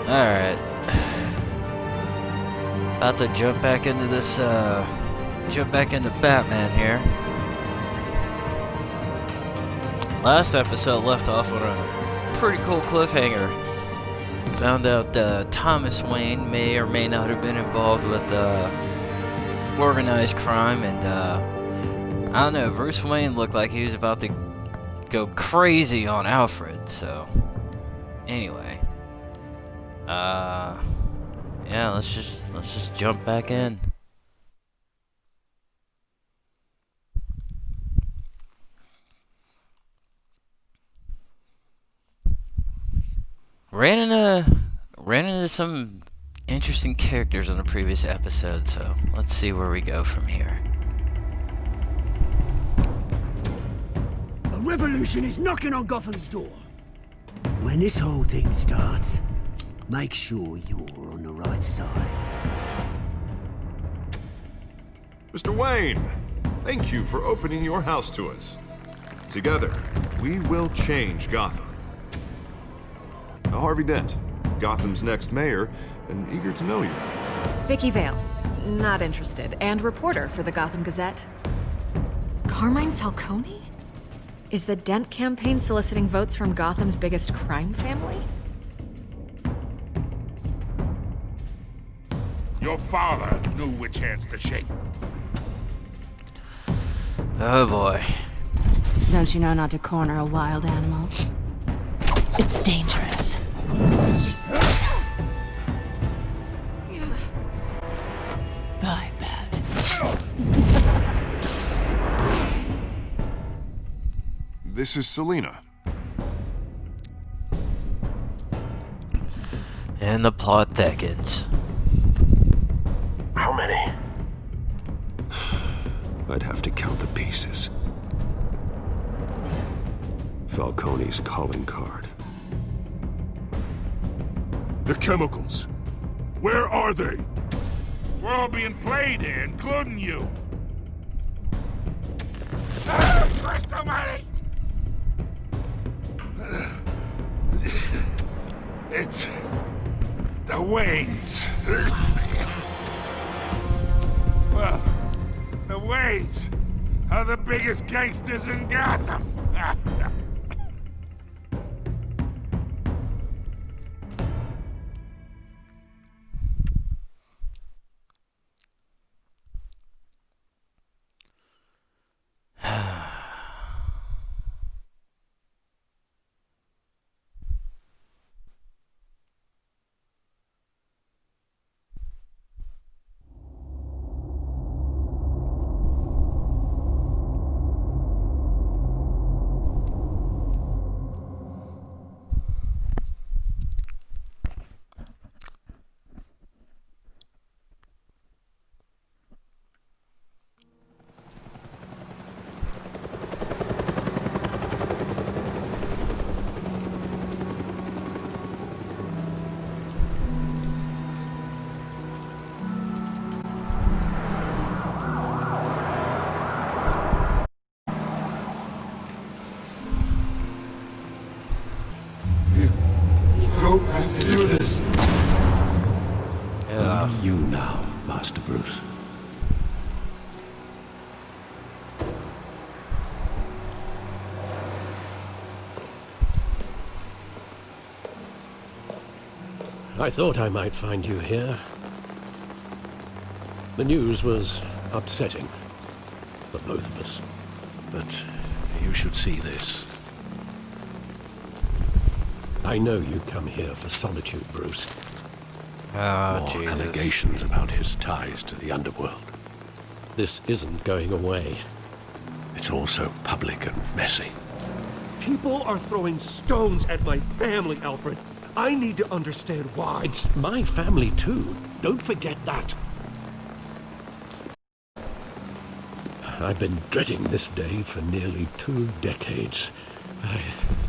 Alright. About to jump back into this, jump back into Batman here. Last episode left off with a pretty cool cliffhanger. Found out Thomas Wayne may or may not have been involved with organized crime, and I don't know, Bruce Wayne looked like he was about to go crazy on Alfred, so anyway. Yeah, let's just jump back in. Ran into some interesting characters on the previous episode, so let's see where we go from here. A revolution is knocking on Gotham's door. When this whole thing starts, make sure you're on the right side. Mr. Wayne, thank you for opening your house to us. Together, we will change Gotham. Harvey Dent, Gotham's next mayor, and eager to know you. Vicky Vale, not interested, and reporter for the Gotham Gazette. Carmine Falcone? Is the Dent campaign soliciting votes from Gotham's biggest crime family? Your father knew which hands to shake. Oh boy. Don't you know not to corner a wild animal? It's dangerous. I bet. This is Selina. And the plot thickens. How many? I'd have to count the pieces. Falcone's calling card. The chemicals. Where are they? We're all being played here, including you. Christ almighty! It's the Waynes. Well, the Waynes are the biggest gangsters in Gotham. Only you now, Master Bruce. I thought I might find you here. The news was upsetting for both of us. But you should see this. I know you come here for solitude, Bruce. Oh, More Jesus. allegations about his ties to the underworld. This isn't going away. It's all so public and messy. People are throwing stones at my family, Alfred. I need to understand why. It's my family, too. Don't forget that. I've been dreading this day for nearly 2 decades.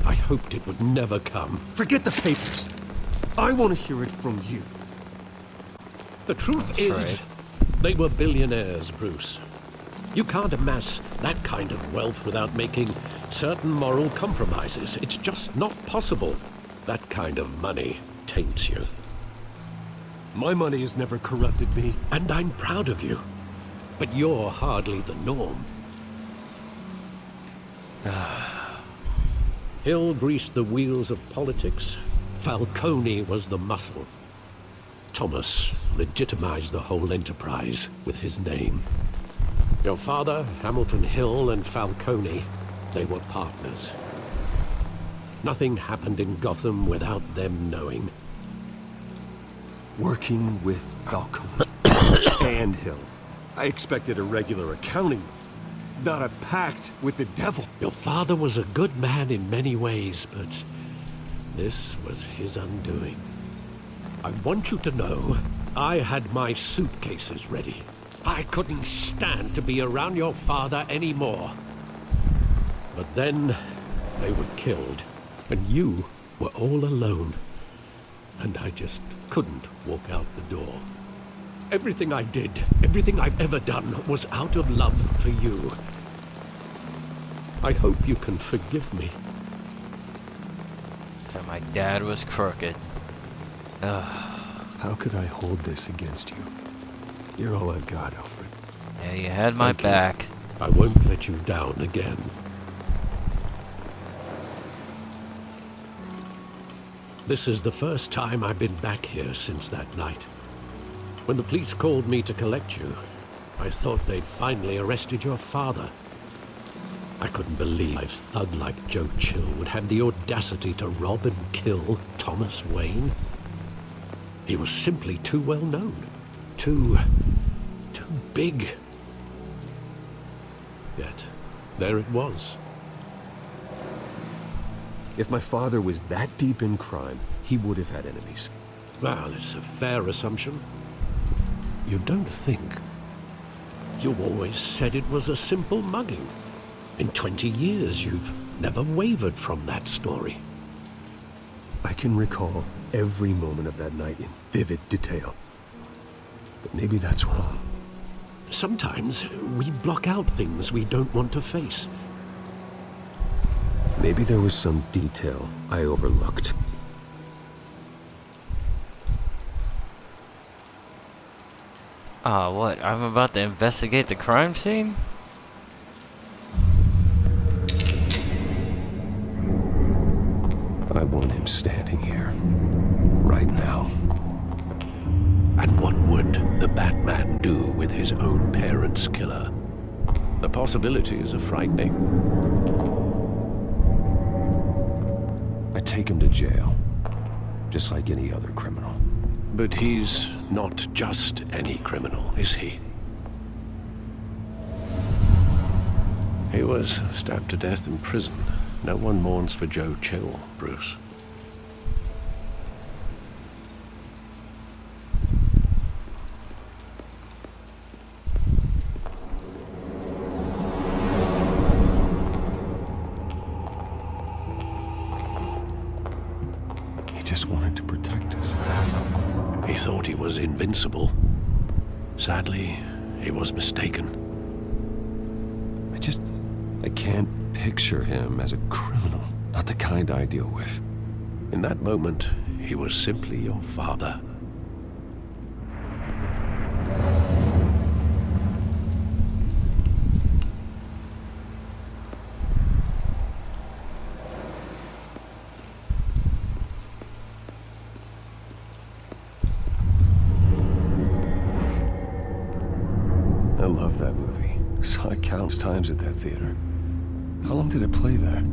I hoped it would never come. Forget the papers. I want to hear it from you. The truth That's is, right. They were billionaires, Bruce. You can't amass that kind of wealth without making certain moral compromises. It's just not possible. That kind of money taints you. My money has never corrupted me. And I'm proud of you. But you're hardly the norm. Hill greased the wheels of politics. Falcone was the muscle. Thomas legitimized the whole enterprise with his name. Your father, Hamilton Hill, and Falcone, they were partners. Nothing happened in Gotham without them knowing. Working with Falcone and Hill. I expected a regular accounting, not a pact with the devil. Your father was a good man in many ways, but this was his undoing. I want you to know, I had my suitcases ready. I couldn't stand to be around your father anymore. But then, they were killed, and you were all alone. And I just couldn't walk out the door. Everything I did, everything I've ever done, was out of love for you. I hope you can forgive me. So my dad was crooked. How could I hold this against you? You're all I've got, Alfred. Yeah, you had my Thank you. back. I won't let you down again. This is the first time I've been back here since that night. When the police called me to collect you, I thought they'd finally arrested your father. I couldn't believe a thug like Joe Chill would have the audacity to rob and kill Thomas Wayne. He was simply too well known. Too big. Yet, there it was. If my father was that deep in crime, he would have had enemies. Well, it's a fair assumption. You don't think? You always said it was a simple mugging. In 20 years, you've never wavered from that story. I can recall every moment of that night in vivid detail. But maybe that's wrong. Sometimes we block out things we don't want to face. Maybe there was some detail I overlooked. What? I'm about to investigate the crime scene? I want him standing here. Right now. And what would the Batman do with his own parents' killer? The possibilities are frightening. I take him to jail. Just like any other criminal. But he's not just any criminal, is he? He was stabbed to death in prison. No one mourns for Joe Chill, Bruce. He just wanted to protect us. He thought he was invincible. Sadly, he was mistaken. I can't picture him as a criminal. Not the kind I deal with. In that moment, he was simply your father. I love that movie. Saw it countless times at that theater. How long did it play there?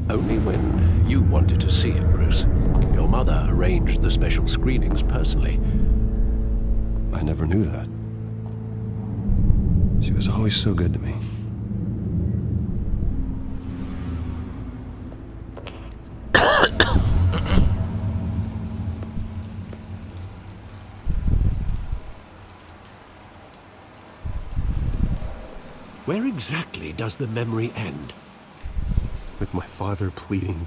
Only when you wanted to see it, Bruce. Your mother arranged the special screenings personally. I never knew that. She was always so good to me. Where exactly does the memory end? With my father pleading,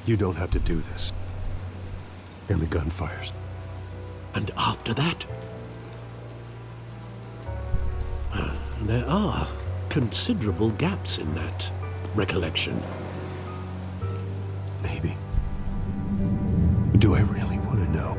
"You don't have to do this." And the gun fires. And after that? There are considerable gaps in that recollection. Maybe. Do I really want to know?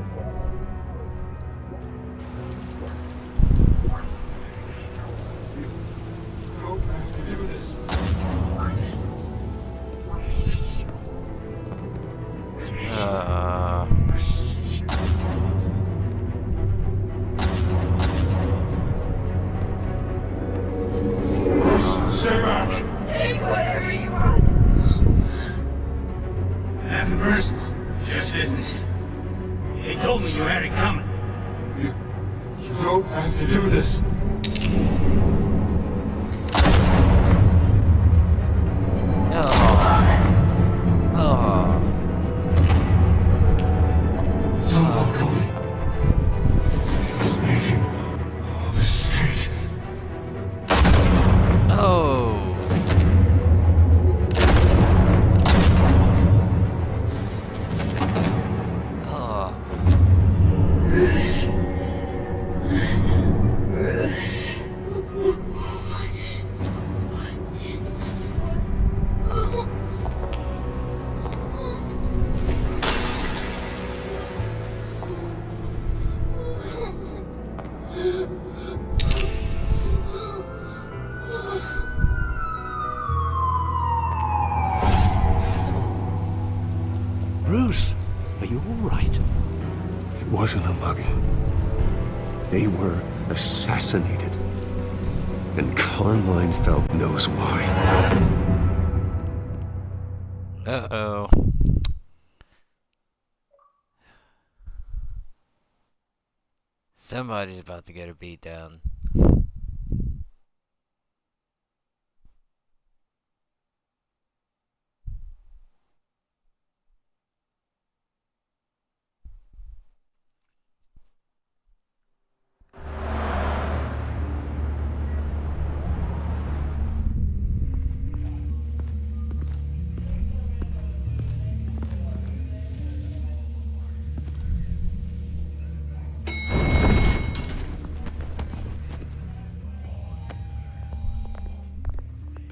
Nothing personal. Just business. They told me you had it coming. You don't have to do this. Bruce, are you all right? It wasn't a bug. They were assassinated. And Carmine Felt knows why. Uh-oh. Somebody's about to get a beat down.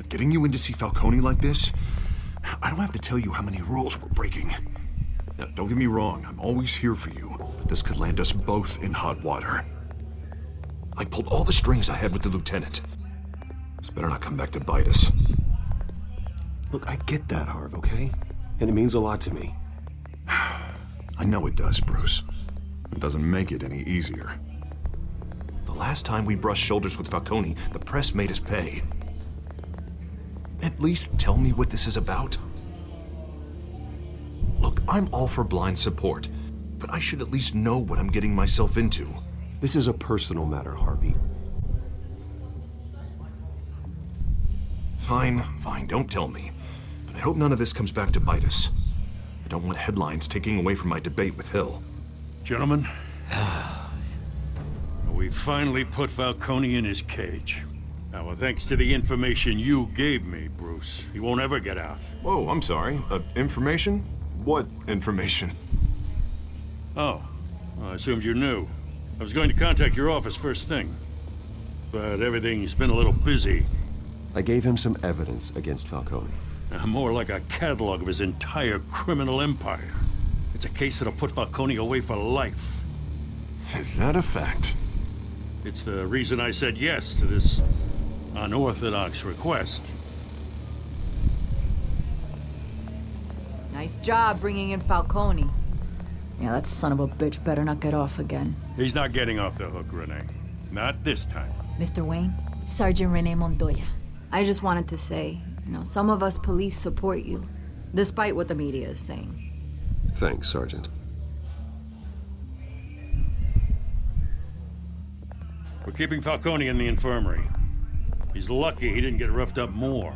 Getting you in to see Falcone like this? I don't have to tell you how many rules we're breaking. Now, don't get me wrong, I'm always here for you, but this could land us both in hot water. I pulled all the strings I had with the lieutenant. This better not come back to bite us. Look, I get that, Harv, okay? And it means a lot to me. I know it does, Bruce. It doesn't make it any easier. The last time we brushed shoulders with Falcone, the press made us pay. At least tell me what this is about. Look, I'm all for blind support, but I should at least know what I'm getting myself into. This is a personal matter, Harvey. Fine, don't tell me. But I hope none of this comes back to bite us. I don't want headlines taking away from my debate with Hill. Gentlemen, we finally put Falcone in his cage. Now, thanks to the information you gave me, Bruce, he won't ever get out. Whoa, I'm sorry. Information? What information? Oh, well, I assumed you knew. I was going to contact your office first thing. But everything's been a little busy. I gave him some evidence against Falcone. More like a catalog of his entire criminal empire. It's a case that'll put Falcone away for life. Is that a fact? It's the reason I said yes to this unorthodox request. Nice job bringing in Falcone. Yeah, that son of a bitch better not get off again. He's not getting off the hook, Renee. Not this time. Mr. Wayne, Sergeant Renee Montoya. I just wanted to say, some of us police support you, despite what the media is saying. Thanks, Sergeant. We're keeping Falcone in the infirmary. He's lucky he didn't get roughed up more.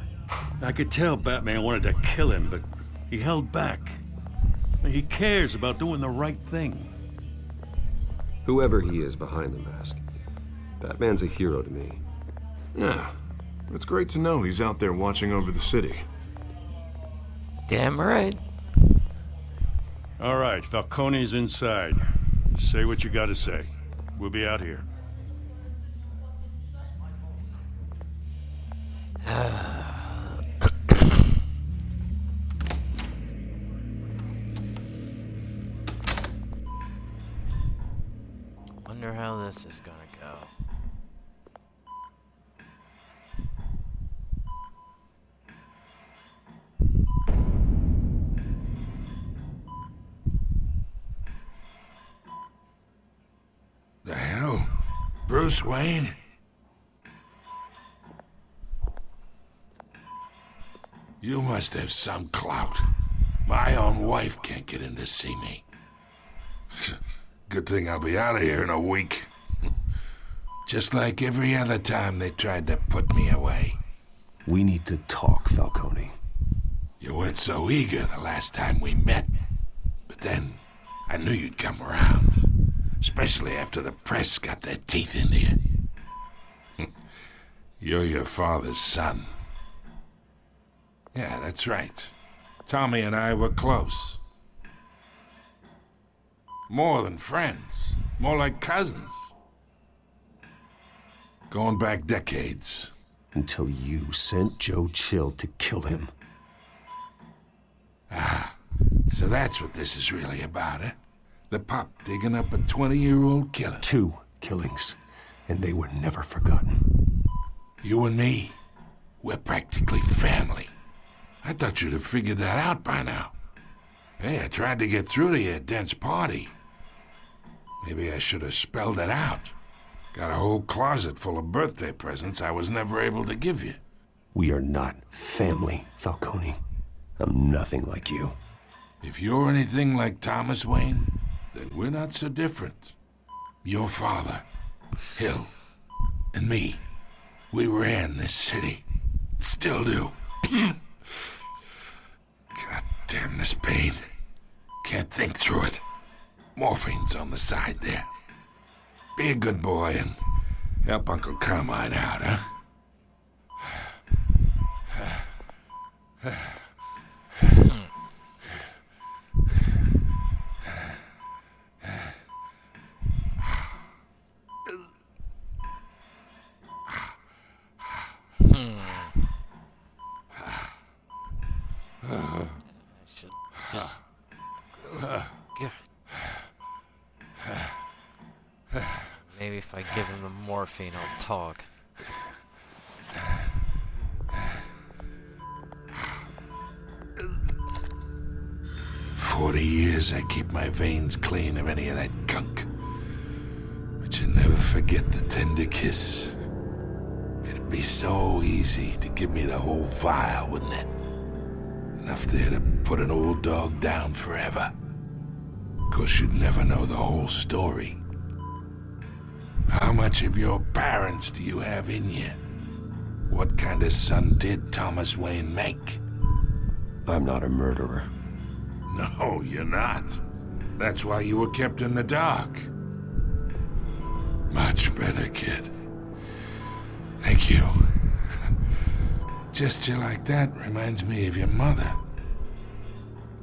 I could tell Batman wanted to kill him, but he held back. He cares about doing the right thing. Whoever he is behind the mask, Batman's a hero to me. Yeah, it's great to know he's out there watching over the city. Damn right. All right, Falcone's inside. Say what you gotta say. We'll be out here. Wonder how this is gonna go. The hell? Bruce Wayne? You must have some clout. My own wife can't get in to see me. Good thing I'll be out of here in a week. Just like every other time they tried to put me away. We need to talk, Falcone. You weren't so eager the last time we met. But then, I knew you'd come around. Especially after the press got their teeth into you. You're your father's son. Yeah, that's right. Tommy and I were close. More than friends. More like cousins. Going back decades. Until you sent Joe Chill to kill him. Ah, so that's what this is really about, eh? The pup digging up a 20-year-old killer. 2 killings, and they were never forgotten. You and me, we're practically family. I thought you'd have figured that out by now. Hey, I tried to get through to you at Dent's party. Maybe I should have spelled it out. Got a whole closet full of birthday presents I was never able to give you. We are not family, Falcone. I'm nothing like you. If you're anything like Thomas Wayne, then we're not so different. Your father, Hill, and me, we ran this city. Still do. God damn this pain. Can't think through it. Morphine's on the side there. Be a good boy and help Uncle Carmine out, huh? Maybe if I give him the morphine, I'll talk. For 40 years I keep my veins clean of any of that gunk. But you never forget the tender kiss. It'd be so easy to give me the whole vial, wouldn't it? Enough there to put an old dog down forever. Of course, you'd never know the whole story. How much of your parents do you have in you? What kind of son did Thomas Wayne make? I'm not a murderer. No, you're not. That's why you were kept in the dark. Much better, kid. Thank you. Gesture like that reminds me of your mother.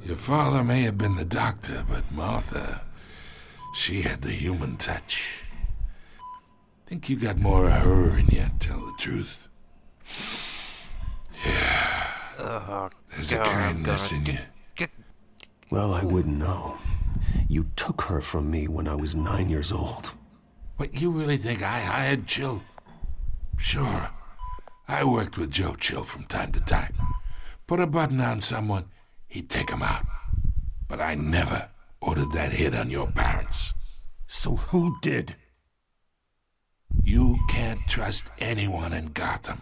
Your father may have been the doctor, but Martha, she had the human touch. Think you got more of her in you, tell the truth. Yeah. There's a kindness in you. Well, I wouldn't know. You took her from me when I was 9 years old. What, you really think I hired Chill? Sure. I worked with Joe Chill from time to time. Put a button on someone, he'd take him out. But I never ordered that hit on your parents. So who did? You can't trust anyone in Gotham.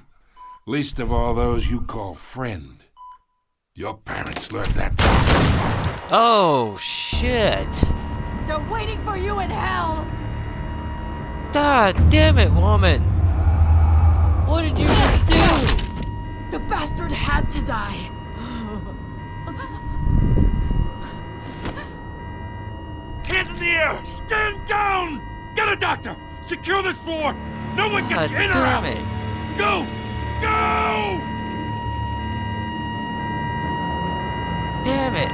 Least of all those you call friend. Your parents learned that. Oh, shit. They're waiting for you in hell! God damn it, woman. What did you just do? The bastard had to die. Hands in the air! Stand down! Get a doctor! Secure this floor! No one gets God in or out! damn it. Go! Go! Damn it.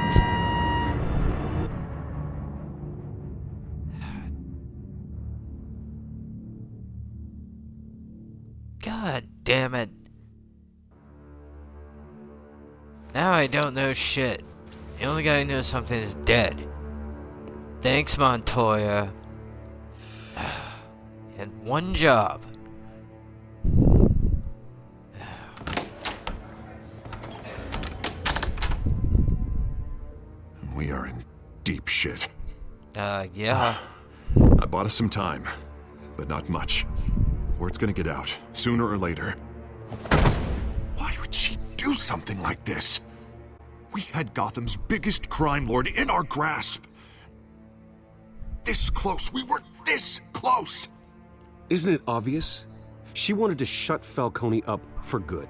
God damn it. Now I don't know shit. The only guy who knows something is dead. Thanks, Montoya. Had one job. We are in deep shit. Yeah. I bought us some time, but not much. Word's gonna get out, sooner or later. Why would she do something like this? We had Gotham's biggest crime lord in our grasp. This close. We were this close. Isn't it obvious? She wanted to shut Falcone up for good.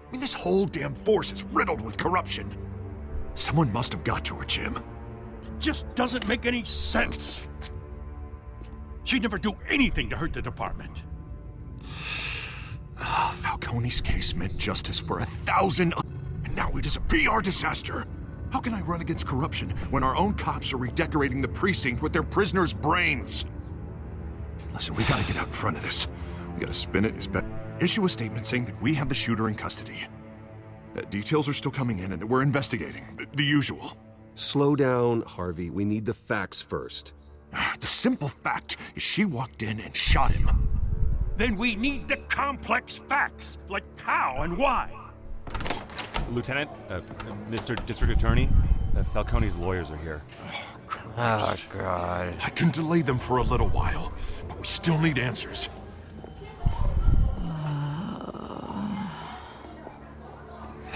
I mean, this whole damn force is riddled with corruption. Someone must have got to her, Jim. It just doesn't make any sense. She'd never do anything to hurt the department. Falcone's case meant justice for 1,000, and now it is a PR disaster. How can I run against corruption when our own cops are redecorating the precinct with their prisoners' brains? Listen, we gotta get out in front of this. We gotta spin it as best. Issue a statement saying that we have the shooter in custody. Details are still coming in and that we're investigating. The usual. Slow down, Harvey. We need the facts first. The simple fact is she walked in and shot him. Then we need the complex facts, like how and why. Lieutenant, Mr. District Attorney, Falcone's lawyers are here. Oh, God. I can delay them for a little while, but we still need answers.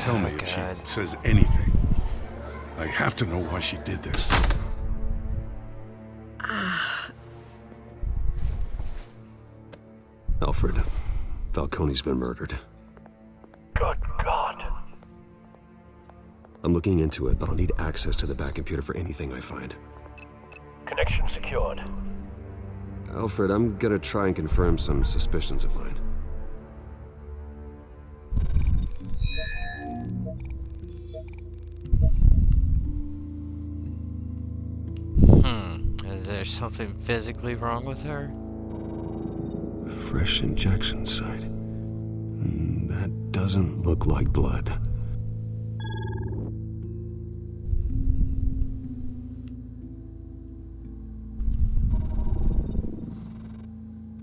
Tell me if she says anything. I have to know why she did this. Alfred, Falcone's been murdered. Good God. I'm looking into it, but I'll need access to the back computer for anything I find. Connection secured. Alfred, I'm gonna try and confirm some suspicions of mine. Is there something physically wrong with her? Fresh injection site. That doesn't look like blood.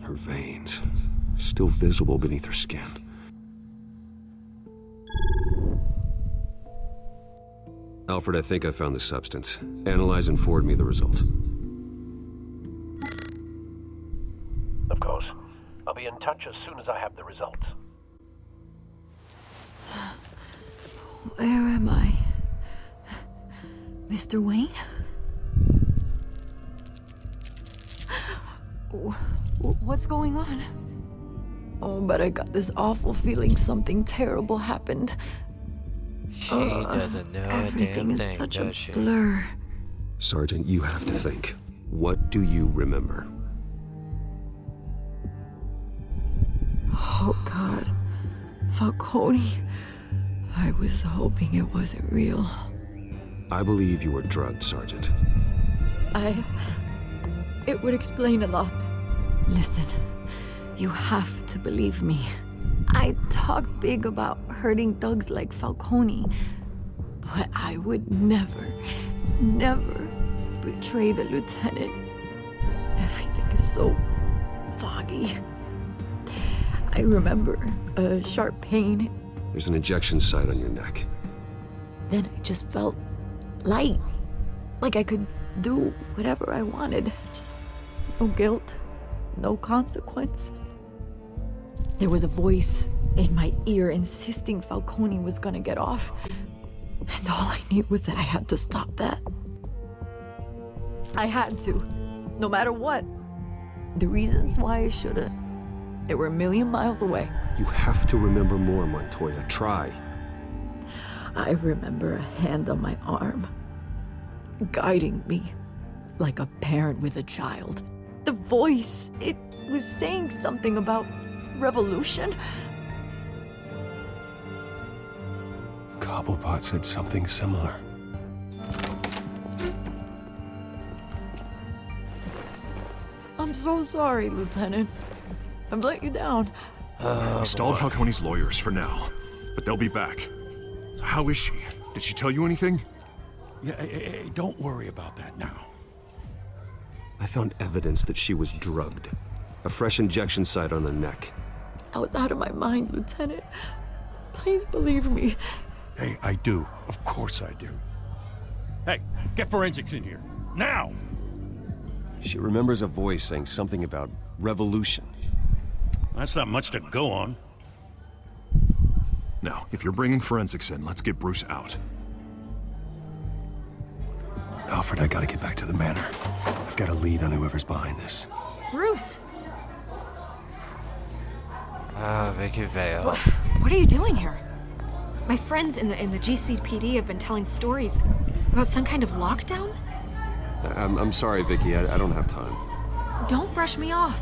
Her veins, still visible beneath her skin. Alfred, I think I found the substance. Analyze and forward me the result. Of course. I'll be in touch as soon as I have the results. Where am I? Mr. Wayne? What's going on? Oh, but I got this awful feeling something terrible happened. She doesn't know everything a damn is thing, such does a she? blur. Sergeant, you have to think. What do you remember? Oh, God. Falcone. I was hoping it wasn't real. I believe you were drugged, Sergeant. It would explain a lot. Listen, you have to believe me. I talk big about hurting thugs like Falcone, but I would never betray the lieutenant. Everything is so foggy. I remember a sharp pain. There's an injection site on your neck. Then I just felt light, like I could do whatever I wanted. No guilt, no consequence. There was a voice in my ear insisting Falcone was gonna get off. And all I knew was that I had to stop that. I had to, no matter what. The reasons why I should've, they were a million miles away. You have to remember more, Montoya. Try. I remember a hand on my arm, guiding me like a parent with a child. The voice, it was saying something about revolution. Cobblepot said something similar. I'm so sorry, Lieutenant. I've let you down. We stalled Falcone's lawyers for now, but they'll be back. So how is she? Did she tell you anything? Yeah, hey, don't worry about that now. I found evidence that she was drugged. A fresh injection site on the neck. I was out of my mind, Lieutenant. Please believe me. Hey, I do. Of course I do. Hey, get forensics in here. Now! She remembers a voice saying something about revolution. That's not much to go on. Now, if you're bringing forensics in, let's get Bruce out. Alfred, I gotta get back to the manor. I've got a lead on whoever's behind this. Bruce! Ah, Vicky Vale. What are you doing here? My friends in the GCPD have been telling stories about some kind of lockdown? I'm sorry, Vicky. I don't have time. Don't brush me off.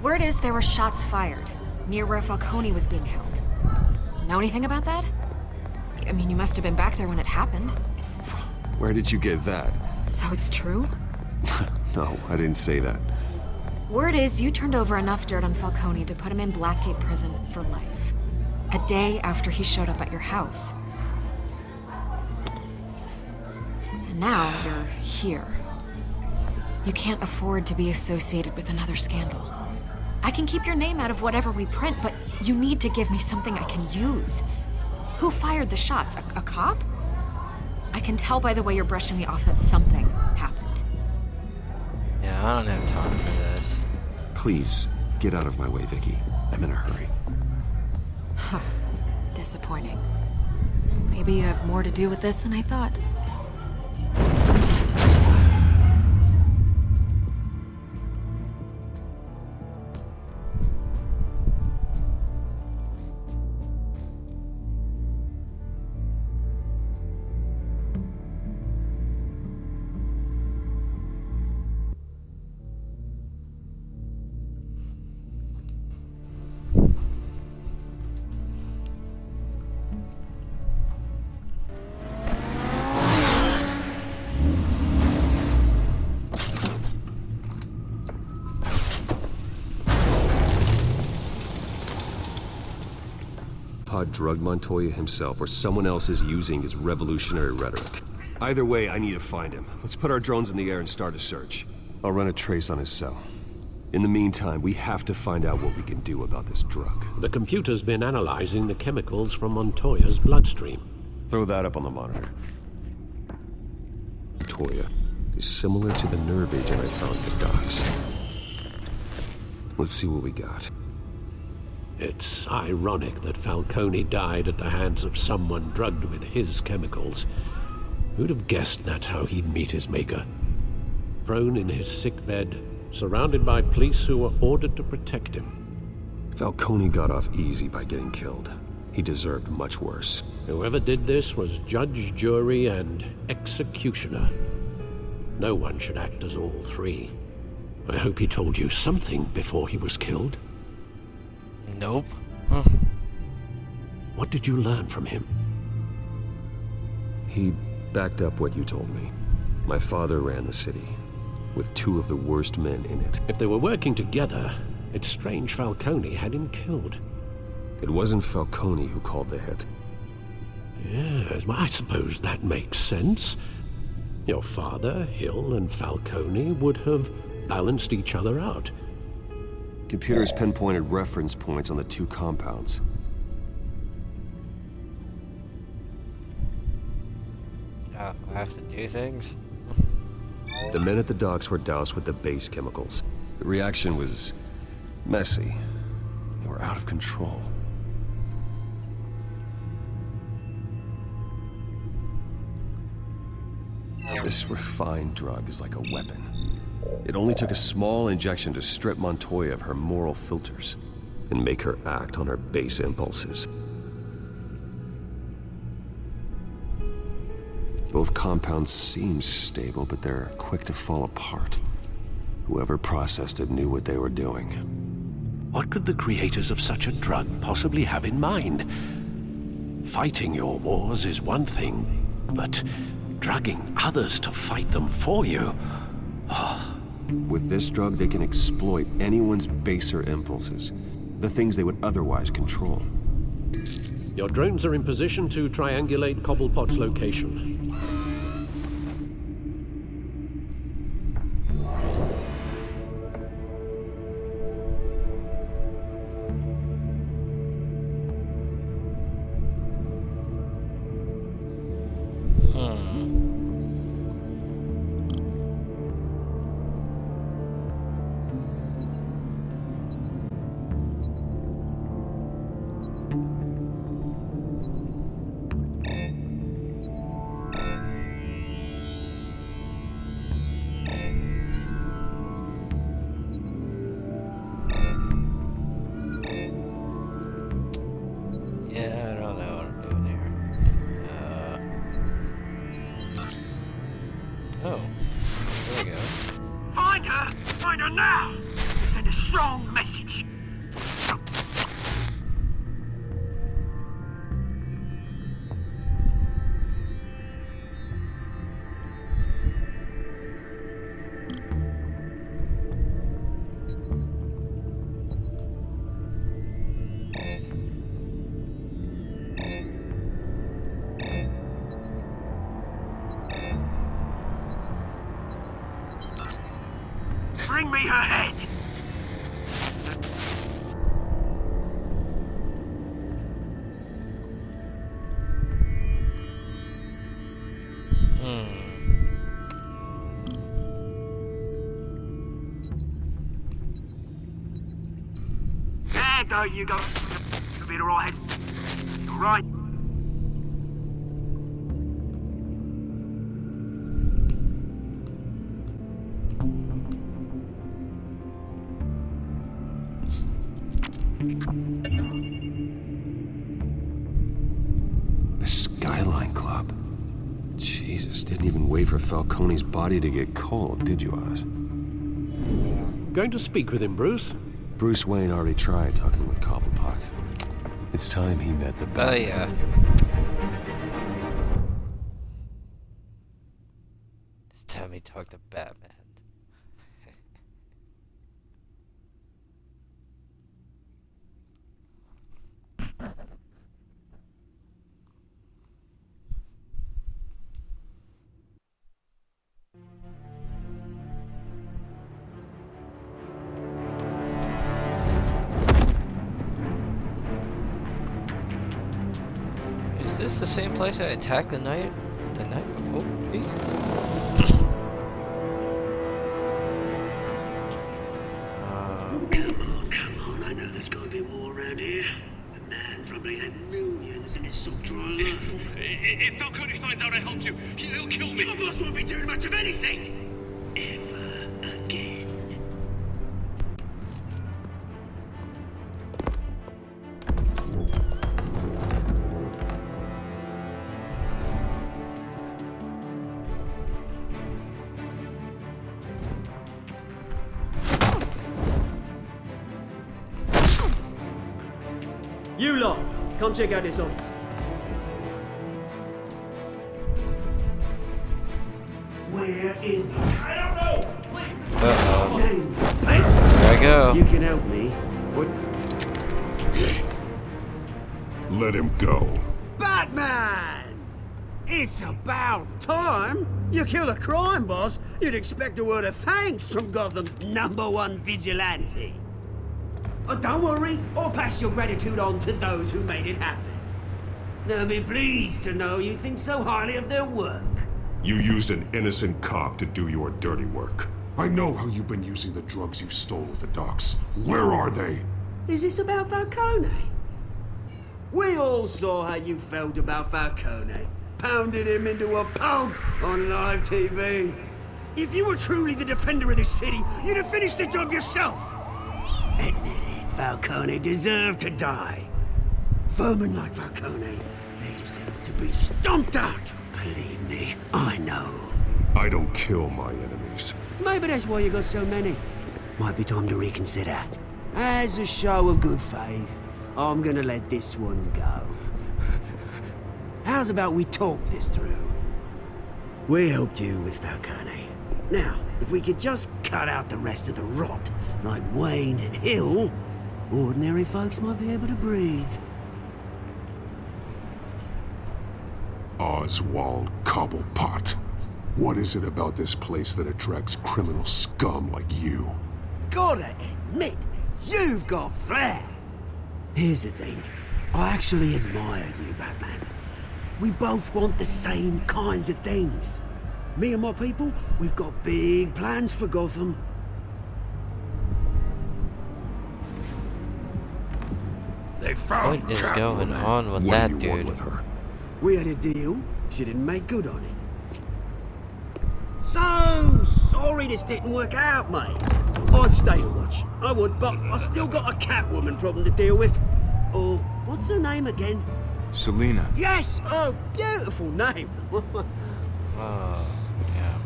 Word is there were shots fired near where Falcone was being held. Know anything about that? I mean, you must have been back there when it happened. Where did you get that? So it's true? No, I didn't say that. Word is you turned over enough dirt on Falcone to put him in Blackgate Prison for life. A day after he showed up at your house. And now you're here. You can't afford to be associated with another scandal. I can keep your name out of whatever we print, but you need to give me something I can use. Who fired the shots? A cop? I can tell by the way you're brushing me off that something happened. Yeah, I don't have time for this. Please, get out of my way, Vicky. I'm in a hurry. Disappointing. Maybe you have more to do with this than I thought. Pod drugged Montoya himself, or someone else is using his revolutionary rhetoric. Either way, I need to find him. Let's put our drones in the air and start a search. I'll run a trace on his cell. In the meantime, we have to find out what we can do about this drug. The computer's been analyzing the chemicals from Montoya's bloodstream. Throw that up on the monitor. Montoya is similar to the nerve agent I found at the docks. Let's see what we got. It's ironic that Falcone died at the hands of someone drugged with his chemicals. Who'd have guessed that's how he'd meet his maker? Prone in his sickbed, surrounded by police who were ordered to protect him. Falcone got off easy by getting killed. He deserved much worse. Whoever did this was judge, jury, and executioner. No one should act as all three. I hope he told you something before he was killed. Nope. Huh. What did you learn from him? He backed up what you told me. My father ran the city, with two of the worst men in it. If they were working together, it's strange Falcone had him killed. It wasn't Falcone who called the hit. Yes, well, I suppose that makes sense. Your father, Hill, and Falcone would have balanced each other out. Computers pinpointed reference points on the two compounds. I have to do things? The men at the docks were doused with the base chemicals. The reaction was messy. They were out of control. This refined drug is like a weapon. It only took a small injection to strip Montoya of her moral filters and make her act on her base impulses. Both compounds seem stable, but they're quick to fall apart. Whoever processed it knew what they were doing. What could the creators of such a drug possibly have in mind? Fighting your wars is one thing, but drugging others to fight them for you? Oh. With this drug, they can exploit anyone's baser impulses, the things they would otherwise control. Your drones are in position to triangulate Cobblepot's location. Oh, there we go. Find her! Find her now! Send a strong message. Bring me her head! There you go. You'll be alright. Alright. The Skyline Club. Jesus, didn't even wait for Falcone's body to get cold, did you, Oz? Going to speak with him, Bruce? Bruce Wayne already tried talking with Cobblepot. It's time he met the Batman. Oh, yeah. It's time he talked to Batman. Is this the same place I attacked the night before? Come on, I know there's gotta be more around here. The man probably had millions in his sub-drawer alone. If Falcone finds out I helped you, he'll kill me. Your boss won't be doing much of anything! Ever again. You lot, come check out this office. Where is he? I don't know! Uh-oh. Name's There I go. You can help me. What? Let him go. Batman! It's about time. You kill a crime boss, you'd expect a word of thanks from Gotham's #1 vigilante. Oh, don't worry, I'll pass your gratitude on to those who made it happen. They'll be pleased to know you think so highly of their work. You used an innocent cop to do your dirty work. I know how you've been using the drugs you stole at the docks. Where are they? Is this about Falcone? We all saw how you felt about Falcone. Pounded him into a pulp on live TV. If you were truly the defender of this city, you'd have finished the job yourself. Admit it, Falcone deserved to die. Vermin like Falcone, they deserve to be stomped out. Believe me, I know. I don't kill my enemies. Maybe that's why you got so many. Might be time to reconsider. As a show of good faith, I'm gonna let this one go. How's about we talk this through? We helped you with Falcone. Now, if we could just cut out the rest of the rot, like Wayne and Hill, ordinary folks might be able to breathe. Oswald Cobblepot. What is it about this place that attracts criminal scum like you? Gotta admit, you've got flair. Here's the thing. I actually admire you, Batman. We both want the same kinds of things. Me and my people, we've got big plans for Gotham. They found What is going on with that dude? With her? We had a deal. She didn't make good on it. So sorry this didn't work out, mate. I'd stay to watch. I would, but I still got a Catwoman problem to deal with. Oh, what's her name again? Selena. Yes! Oh, beautiful name. Oh, yeah.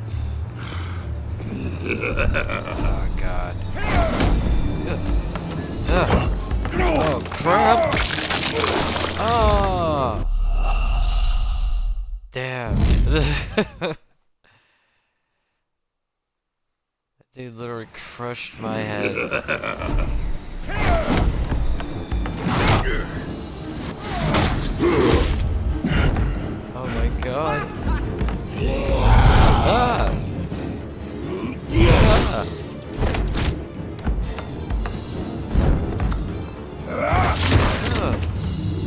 Oh god. Oh crap! Oh! Damn. That dude literally crushed my head. Oh my god. Ah! Ah!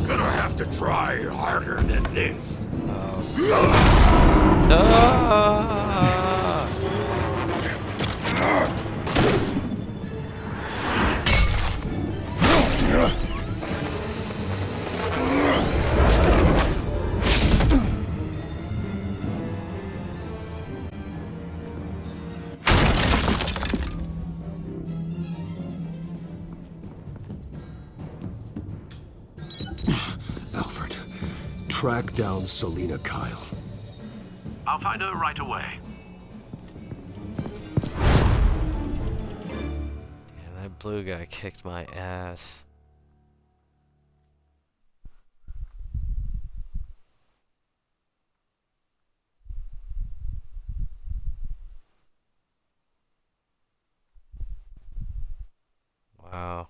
Gonna have to try harder than this. Alfred, track down Selina Kyle. I'll find her right away. Damn, that blue guy kicked my ass. Wow.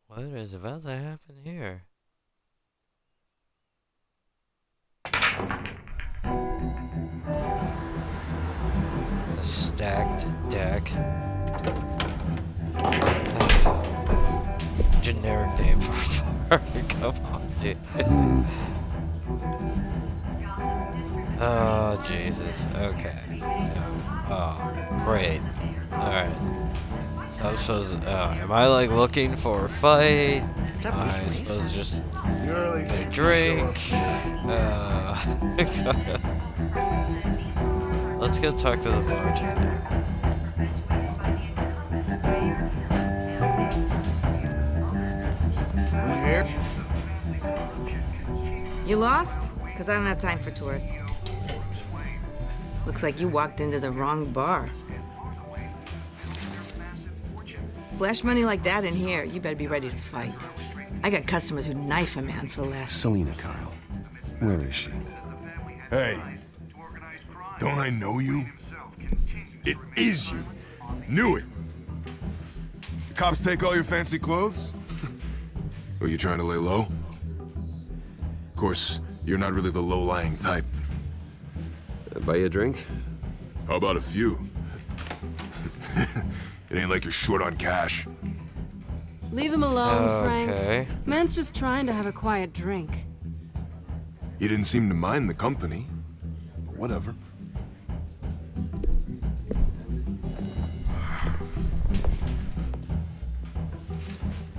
What is about to happen here? A stacked deck. Generic name for a bar. Come on, dude. Oh, Jesus. Okay. So, oh, great. Alright. So I'm supposed to, am I like looking for a fight? Am I supposed to just get a drink? Let's go talk to the bartender. Here? You lost? Because I don't have time for tourists. Looks like you walked into the wrong bar. Flash money like that in here, you better be ready to fight. I got customers who knife a man for less. Selina Kyle. Where is she? Hey, don't I know you? It is you. Knew it. The cops take all your fancy clothes? Are you trying to lay low? Of course, you're not really the low-lying type. Buy you a drink? How about a few? It ain't like you're short on cash. Leave him alone, Okay. Frank. Man's just trying to have a quiet drink. You didn't seem to mind the company. But whatever.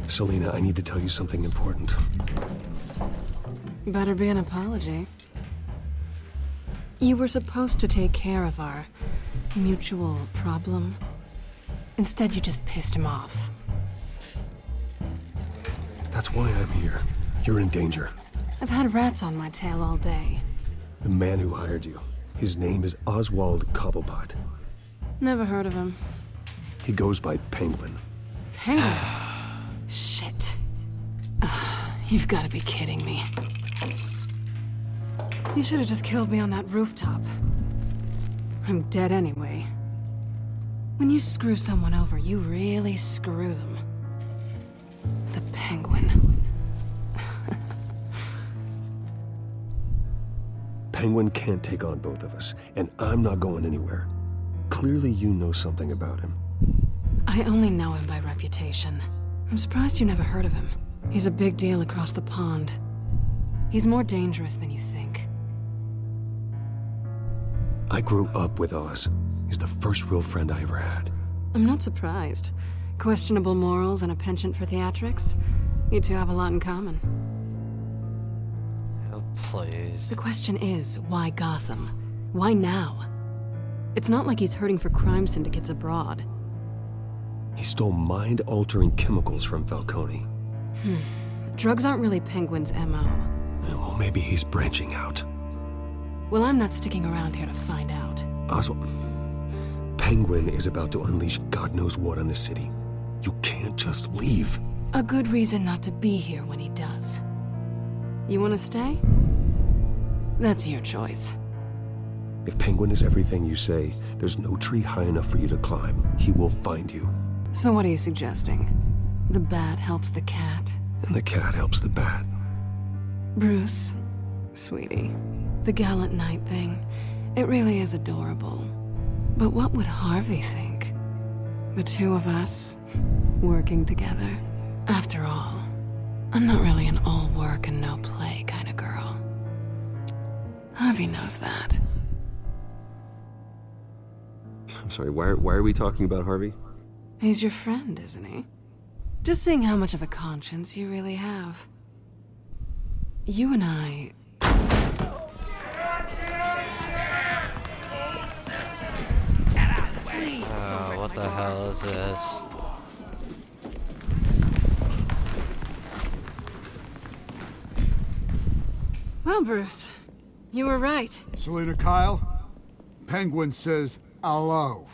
Selina, I need to tell you something important. Better be an apology. You were supposed to take care of our mutual problem. Instead, you just pissed him off. That's why I'm here. You're in danger. I've had rats on my tail all day. The man who hired you, his name is Oswald Cobblepot. Never heard of him. He goes by Penguin. Penguin? Shit. Ugh, you've got to be kidding me. You should have just killed me on that rooftop. I'm dead anyway. When you screw someone over, you really screw them. The Penguin. Penguin can't take on both of us, and I'm not going anywhere. Clearly you know something about him. I only know him by reputation. I'm surprised you never heard of him. He's a big deal across the pond. He's more dangerous than you think. I grew up with Oz. He's the first real friend I ever had. I'm not surprised. Questionable morals and a penchant for theatrics. You two have a lot in common. Oh, please. The question is, why Gotham? Why now? It's not like he's hurting for crime syndicates abroad. He stole mind-altering chemicals from Falcone. Drugs aren't really Penguin's MO. Well, maybe he's branching out. Well, I'm not sticking around here to find out. Oswald, Penguin is about to unleash God knows what on the city. You can't just leave. A good reason not to be here when he does. You want to stay? That's your choice. If Penguin is everything you say, there's no tree high enough for you to climb. He will find you. So what are you suggesting? The bat helps the cat? And the cat helps the bat. Bruce, sweetie, the gallant knight thing, it really is adorable. But what would Harvey think? The two of us, working together. After all, I'm not really an all work and no play kind of girl. Harvey knows that. I'm sorry, why are we talking about Harvey? He's your friend, isn't he? Just seeing how much of a conscience you really have. You and I... Oh, what the hell is this? Well, Bruce, you were right. Selina Kyle, Penguin says hello.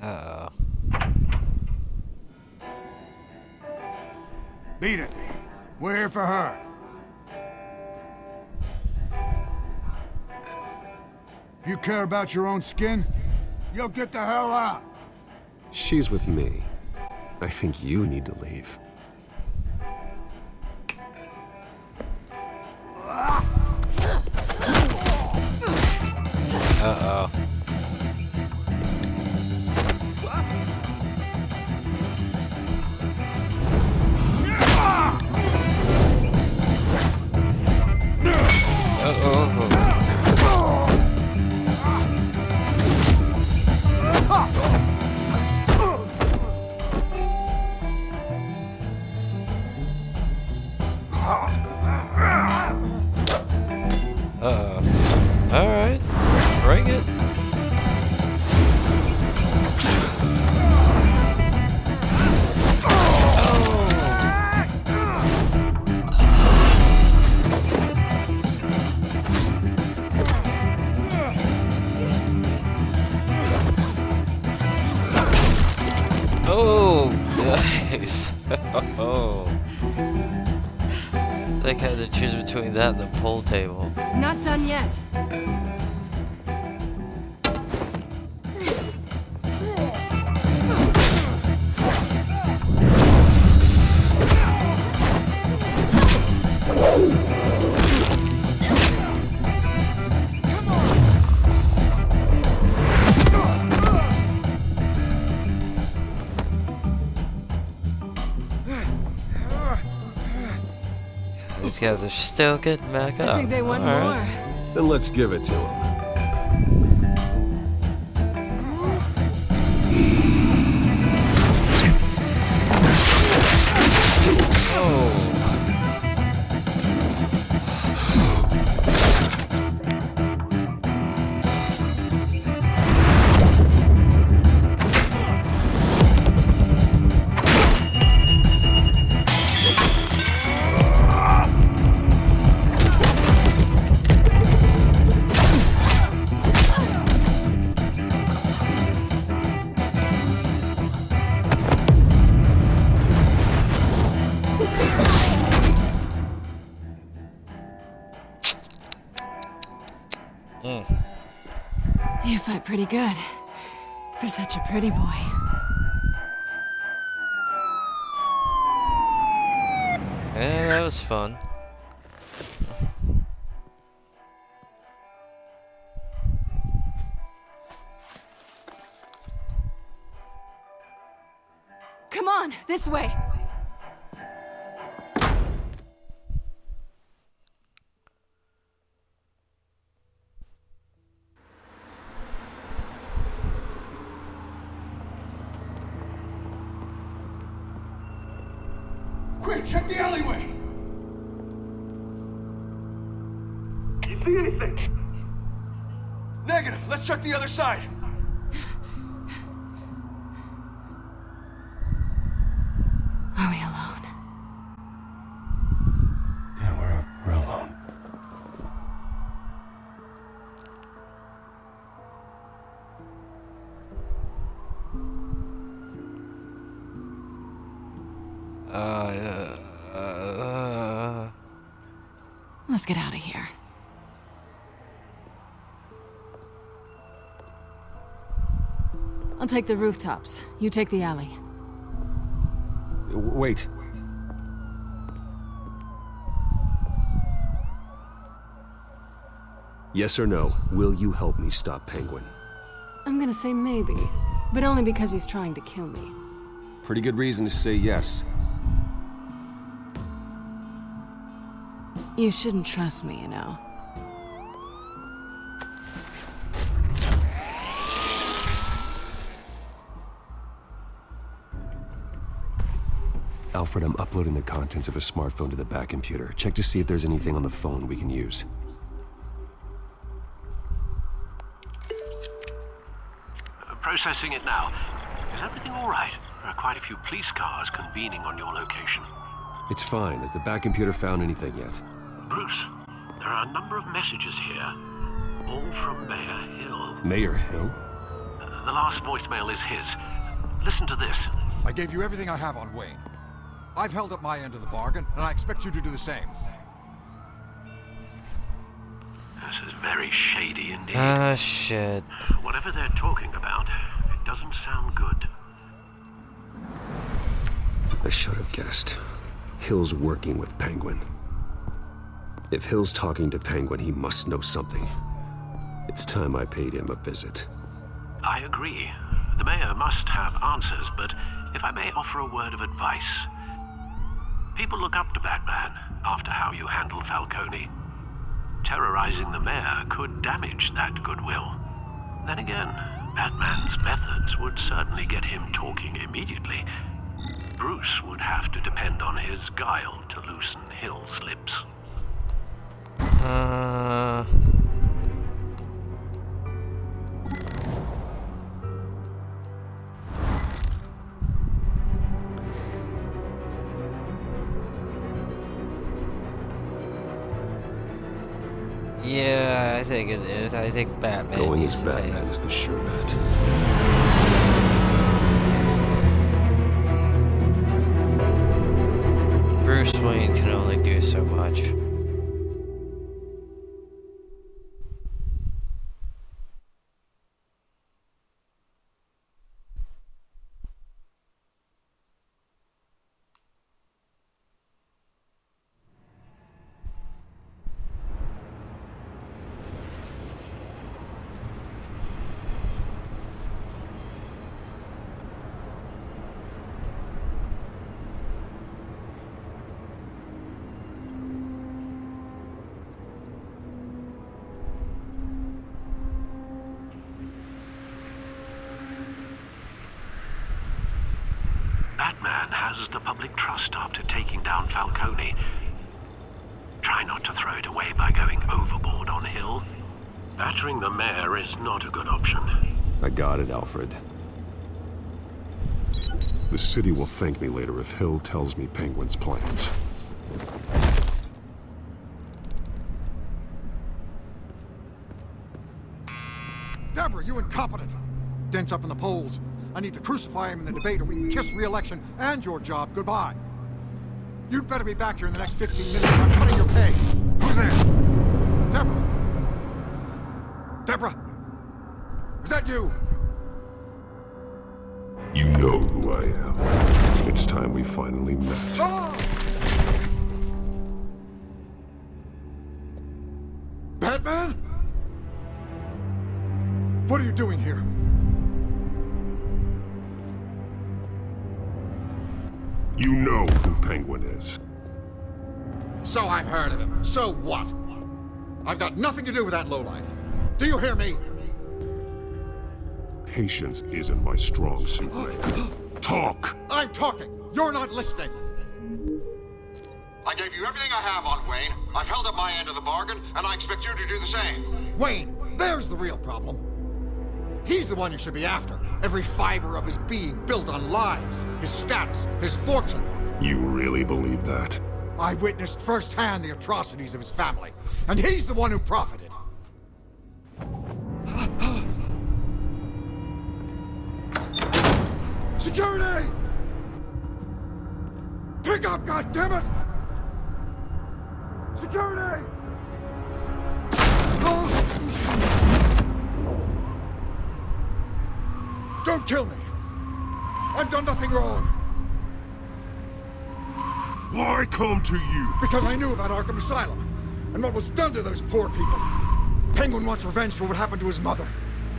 Uh-oh. Beat it. We're here for her. If you care about your own skin, you'll get the hell out. She's with me. I think you need to leave. Uh-oh. Alright. Bring it. Oh, nice. Oh. They had to choose between that and the pool table. Not done yet. These guys are still getting back up. I think they want All more. right. Then let's give it to him. You fight pretty good. For such a pretty boy. Yeah, that was fun. Come on, this way. Quick, check the alleyway! You see anything? Negative. Let's check the other side. Are we alone? Yeah, we're alone. Let's get out of here. I'll take the rooftops. You take the alley. Wait. Yes or no, will you help me stop Penguin? I'm gonna say maybe, but only because he's trying to kill me. Pretty good reason to say yes. You shouldn't trust me, you know. Alfred, I'm uploading the contents of a smartphone to the back computer. Check to see if there's anything on the phone we can use. Processing it now. Is everything all right? There are quite a few police cars convening on your location. It's fine. Has the back computer found anything yet? Bruce, there are a number of messages here, all from Mayor Hill. Mayor Hill? The last voicemail is his. Listen to this. I gave you everything I have on Wayne. I've held up my end of the bargain, and I expect you to do the same. This is very shady indeed. Ah, shit. Whatever they're talking about, it doesn't sound good. I should have guessed. Hill's working with Penguin. If Hill's talking to Penguin, he must know something. It's time I paid him a visit. I agree. The mayor must have answers, but if I may offer a word of advice. People look up to Batman after how you handled Falcone. Terrorizing the mayor could damage that goodwill. Then again, Batman's methods would certainly get him talking immediately. Bruce would have to depend on his guile to loosen Hill's lips. Yeah, I think it is. I think Batman. Going needs as to Batman take- is the sure bet. Bruce Wayne can only do so much. Batman has the public trust after taking down Falcone. Try not to throw it away by going overboard on Hill. Battering the mayor is not a good option. I got it, Alfred. The city will thank me later if Hill tells me Penguin's plans. Deborah, you incompetent! Dent's up in the polls. I need to crucify him in the debate or we can kiss re-election and your job goodbye. You'd better be back here in the next 15 minutes or I'm cutting your pay. Who's there? Deborah? Deborah? Is that you? You know who I am. It's time we finally met. Ah! Batman? What are you doing here? You know who Penguin is. So I've heard of him. So what? I've got nothing to do with that lowlife. Do you hear me? Patience isn't my strong suit, Wayne. Talk! I'm talking. You're not listening. I gave you everything I have on Wayne. I've held up my end of the bargain, and I expect you to do the same. Wayne, there's the real problem. He's the one you should be after. Every fiber of his being built on lies, his status, his fortune. You really believe that? I witnessed firsthand the atrocities of his family, and he's the one who profited. Security! Pick up, goddammit! Security! Don't kill me! I've done nothing wrong! Why come to you? Because I knew about Arkham Asylum, and what was done to those poor people. Penguin wants revenge for what happened to his mother.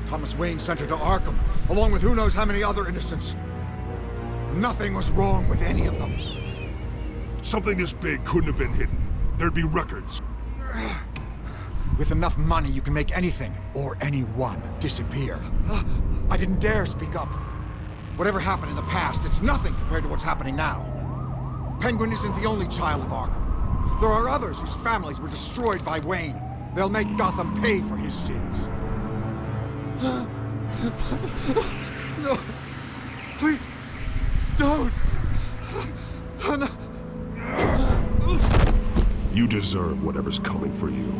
Thomas Wayne sent her to Arkham, along with who knows how many other innocents. Nothing was wrong with any of them. Something this big couldn't have been hidden. There'd be records. With enough money, you can make anything, or anyone, disappear. I didn't dare speak up. Whatever happened in the past, it's nothing compared to what's happening now. Penguin isn't the only child of Arkham. There are others whose families were destroyed by Wayne. They'll make Gotham pay for his sins. No. Please. Don't. No. You deserve whatever's coming for you.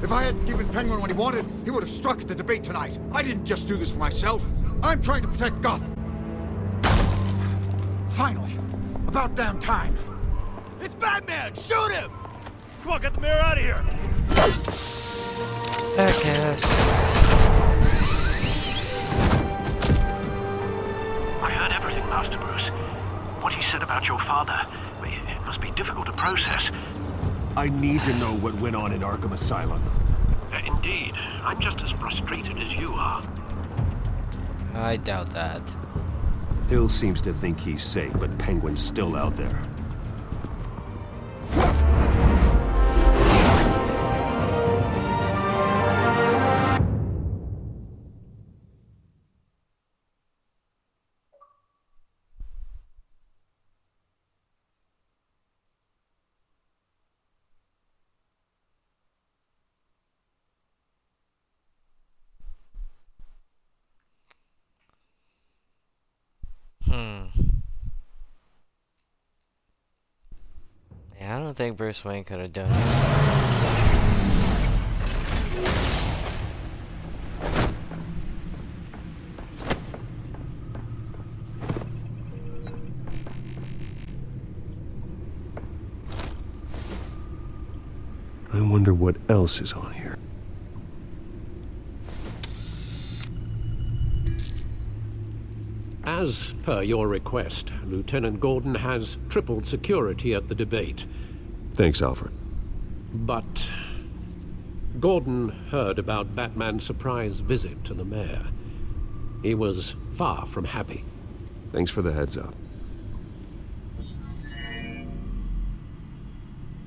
If I hadn't given Penguin what he wanted, he would have struck at the debate tonight. I didn't just do this for myself. I'm trying to protect Gotham. Finally. About damn time. It's Batman! Shoot him! Come on, get the mayor out of here! I guess. I heard everything, Master Bruce. What he said about your father, it must be difficult to process. I need to know what went on in Arkham Asylum. Indeed. I'm just as frustrated as you are. I doubt that. Hill seems to think he's safe, but Penguin's still out there. Yeah, I don't think Bruce Wayne could have done it. I wonder what else is on here. As per your request, Lieutenant Gordon has tripled security at the debate. Thanks, Alfred. But Gordon heard about Batman's surprise visit to the mayor. He was far from happy. Thanks for the heads up.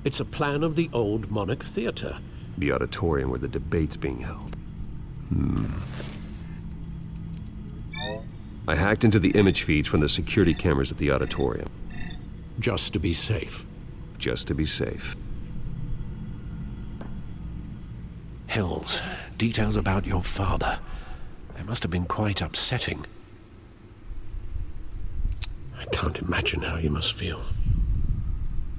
It's a plan of the old Monarch Theater. The auditorium where the debate's being held. I hacked into the image feeds from the security cameras at the auditorium. Just to be safe. Just to be safe. Hills, details about your father. They must have been quite upsetting. I can't imagine how you must feel.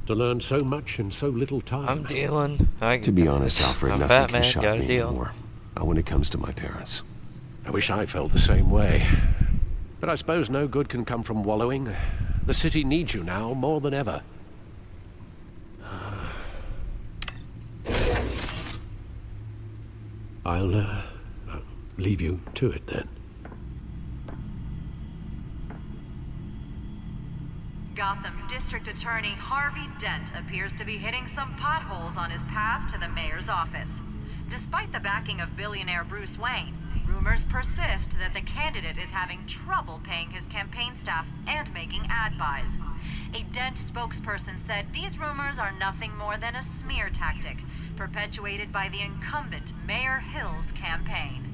To learn so much in so little time. I'm dealing. To be honest, Alfred, I'm nothing Batman, can shock got a me deal. anymore. Not when it comes to my parents. I wish I felt the same way. But I suppose no good can come from wallowing. The city needs you now more than ever. I'll leave you to it then. Gotham District Attorney Harvey Dent appears to be hitting some potholes on his path to the mayor's office. Despite the backing of billionaire Bruce Wayne, rumors persist that the candidate is having trouble paying his campaign staff and making ad buys. A Dent spokesperson said these rumors are nothing more than a smear tactic perpetuated by the incumbent Mayor Hill's campaign.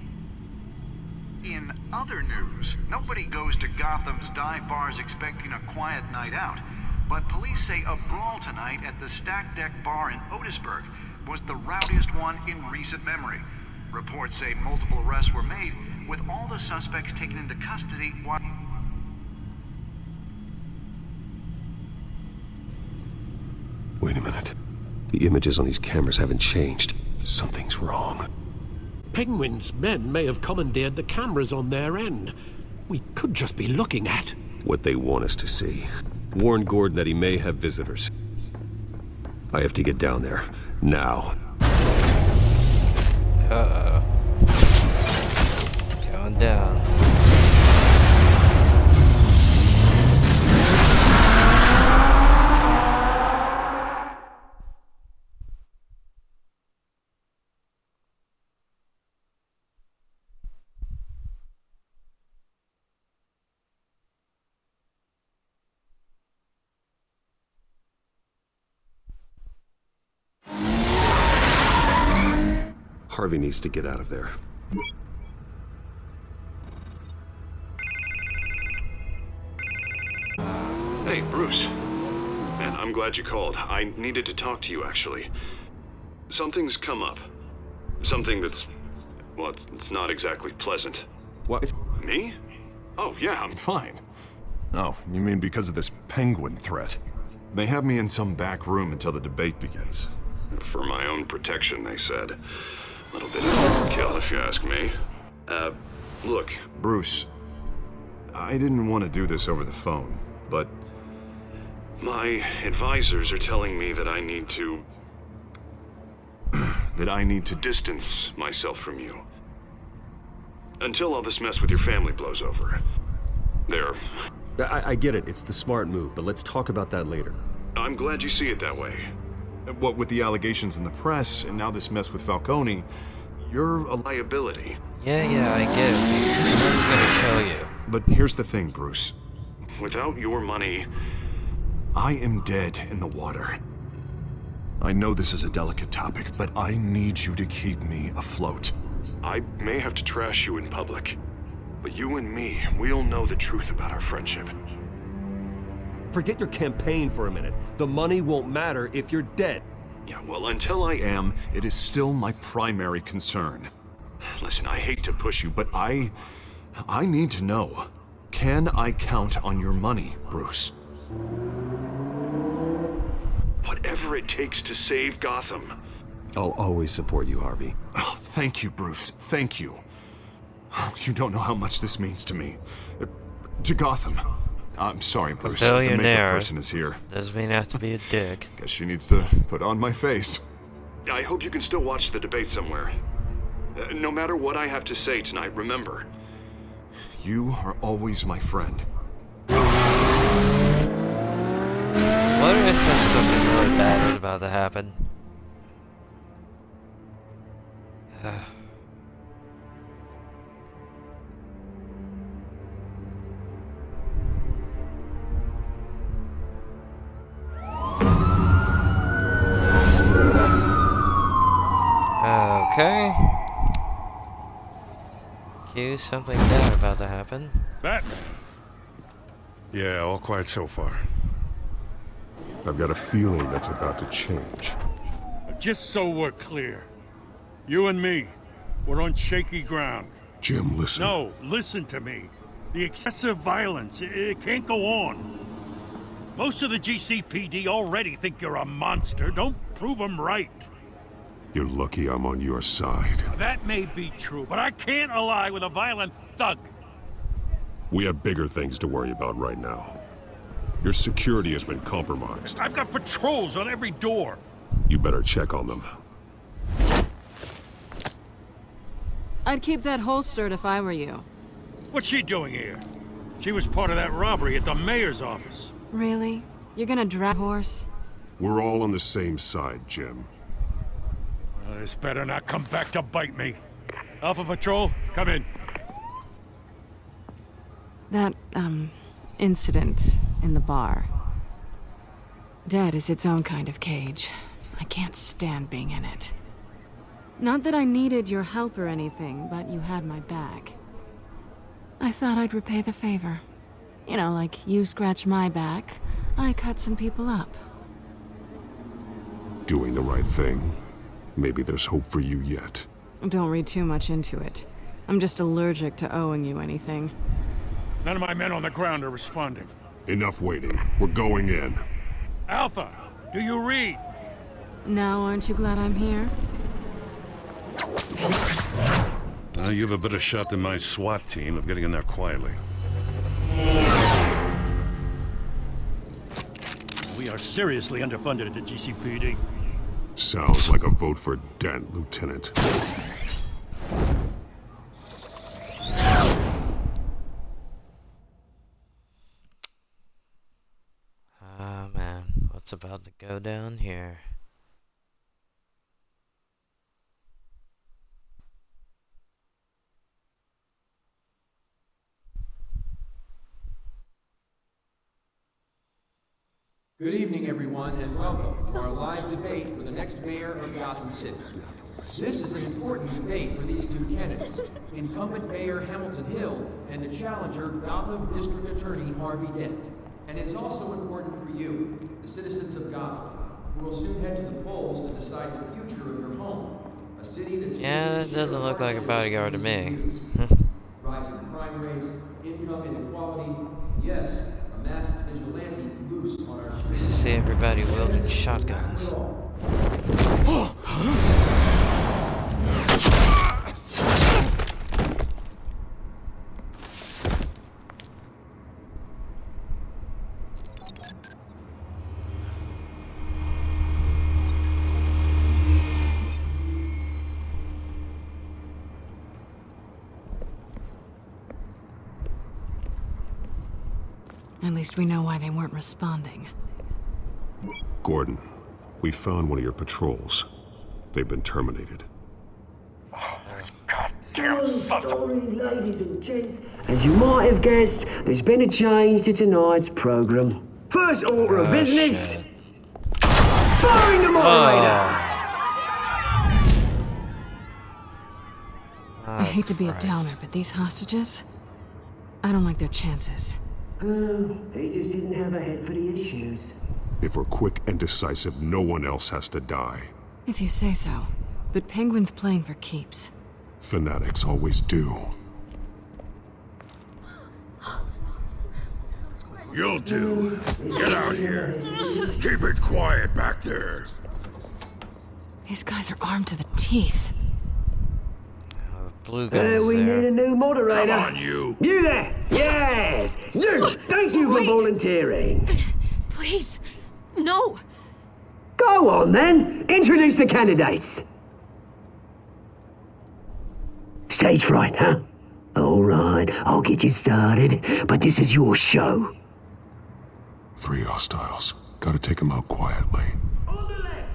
In other news, nobody goes to Gotham's dive bars expecting a quiet night out, but police say a brawl tonight at the Stack Deck Bar in Otisburg was the rowdiest one in recent memory. Reports say multiple arrests were made, with all the suspects taken into custody while... Wait a minute. The images on these cameras haven't changed. Something's wrong. Penguin's men may have commandeered the cameras on their end. We could just be looking at what they want us to see. Warn Gordon that he may have visitors. I have to get down there. Now. Uh-oh. Going down. Harvey needs to get out of there. Hey, Bruce. Man, I'm glad you called. I needed to talk to you, actually. Something's come up. Something that's... well, it's not exactly pleasant. What? Me? Oh, yeah, I'm fine. Oh, you mean because of this penguin threat? They have me in some back room until the debate begins. For my own protection, they said. A little bit of overkill, if you ask me. Look. Bruce, I didn't want to do this over the phone, but... my advisors are telling me that I need to... that I need to distance myself from you. Until all this mess with your family blows over. There. I get it. It's the smart move, but let's talk about that later. I'm glad you see it that way. What with the allegations in the press, and now this mess with Falcone, you're a liability. Yeah, I get it. Someone's gonna kill you. But here's the thing, Bruce. Without your money... I am dead in the water. I know this is a delicate topic, but I need you to keep me afloat. I may have to trash you in public, but you and me, we'll know the truth about our friendship. Forget your campaign for a minute. The money won't matter if you're dead. Yeah, well, until I am, it is still my primary concern. Listen, I hate to push you, but I need to know. Can I count on your money, Bruce? Whatever it takes to save Gotham. I'll always support you, Harvey. Oh, thank you, Bruce. Thank you. You don't know how much this means to me. To Gotham. I'm sorry, Bruce. A billionaire. The makeup person is here. Doesn't mean I have to be a dick. Guess she needs to put on my face. I hope you can still watch the debate somewhere. No matter what I have to say tonight, remember. You are always my friend. What if I said something really bad was about to happen? Okay. Cue something bad about to happen. Batman. Yeah, all quiet so far. I've got a feeling that's about to change. Just so we're clear, you and me, we're on shaky ground. Jim, listen. No, listen to me. The excessive violence, it can't go on. Most of the GCPD already think you're a monster. Don't prove them right. You're lucky I'm on your side. That may be true, but I can't ally with a violent thug. We have bigger things to worry about right now. Your security has been compromised. I've got patrols on every door. You better check on them. I'd keep that holstered if I were you. What's she doing here? She was part of that robbery at the mayor's office. Really? You're gonna drag horse? We're all on the same side, Jim. This better not come back to bite me. Alpha Patrol, come in. That, incident in the bar. Dead is its own kind of cage. I can't stand being in it. Not that I needed your help or anything, but you had my back. I thought I'd repay the favor. You know, like you scratch my back, I cut some people up. Doing the right thing. Maybe there's hope for you yet. Don't read too much into it. I'm just allergic to owing you anything. None of my men on the ground are responding. Enough waiting. We're going in. Alpha, do you read? Now aren't you glad I'm here? You have a better shot than my SWAT team of getting in there quietly. We are seriously underfunded at the GCPD. Sounds like a vote for Dent, Lieutenant. Oh man, what's about to go down here? Good evening, everyone, and welcome to our live debate for the next mayor of Gotham City. This is an important debate for these two candidates, incumbent Mayor Hamilton Hill and the challenger Gotham District Attorney Harvey Dent. And it's also important for you, the citizens of Gotham, who will soon head to the polls to decide the future of your home, a city that's yeah, that doesn't look like a bodyguard to me. rising crime rates, income inequality, yes, a masked vigilante loose on our streets. To see everybody wielding shotguns. At least we know why they weren't responding. Gordon, we found one of your patrols. They've been terminated. So sorry, ladies and gents. As you might have guessed, there's been a change to tonight's program. First order of business. Shit. Firing the moderator! I hate to be a downer, but these hostages, I don't like their chances. He just didn't have a head for the issues. If we're quick and decisive, no one else has to die. If you say so. But Penguin's playing for keeps. Fanatics always do. You'll do. Get out here. Keep it quiet back there. These guys are armed to the teeth. Blue guys we there. need a new moderator. Come on, you. You there! Yes! You! Thank you for volunteering. Please, no. Go on then. Introduce the candidates. Stage fright, huh? All right, I'll get you started, but this is your show. 3 hostiles. Gotta take them out quietly. On the left.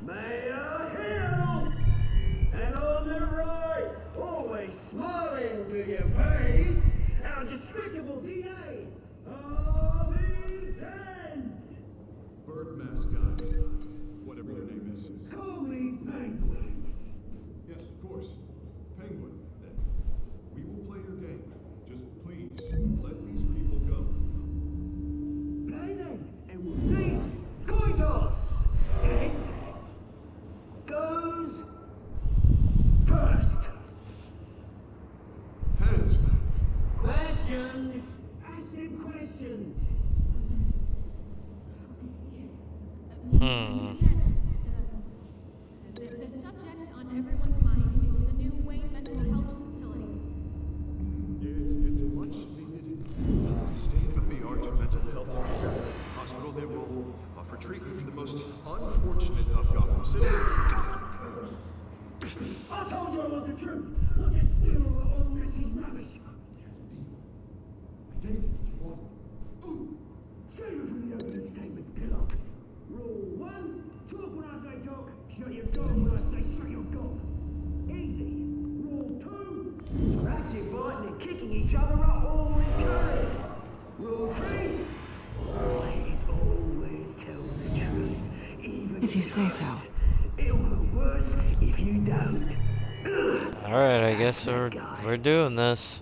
Mayor Hill. And on the right, always smiling to your face, our despicable DA, Harvey Dent. Bird mascot. Whatever your name is. Call me Penguin. Yes, of course. Penguin, then. We will play your game. Just please, let these people go. Play then, and we'll see. Coin toss. Heads goes first. Heads. Questions. Ask him questions. The subject on everyone's mind is the new Wayne Mental Health Facility. It's a much needed state-of-the-art mental health hospital that will offer treatment for the most unfortunate of Gotham citizens. I told you I want the truth. Look at still all this is rubbish. I gave you what you wanted. Save it for the opening statements, pillow. Rule 1. and kicking each other are all encouraged. Rule 3. Always tell the truth, even If you say so. It'll look worse if you don't. Alright, I guess we're doing this.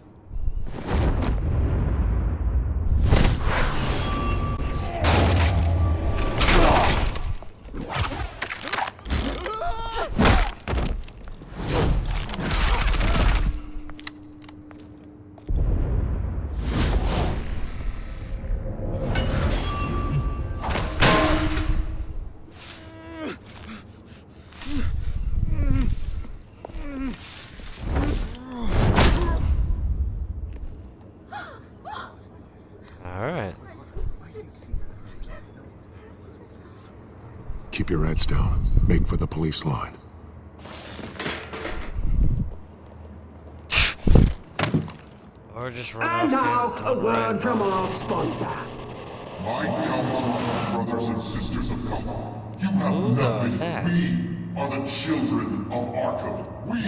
Alright. Keep your heads down. Make for the police line. Or just run And now, off a word from our sponsor. My downfall, brothers and sisters of Gotham. You have nothing. We are the children of Arkham. We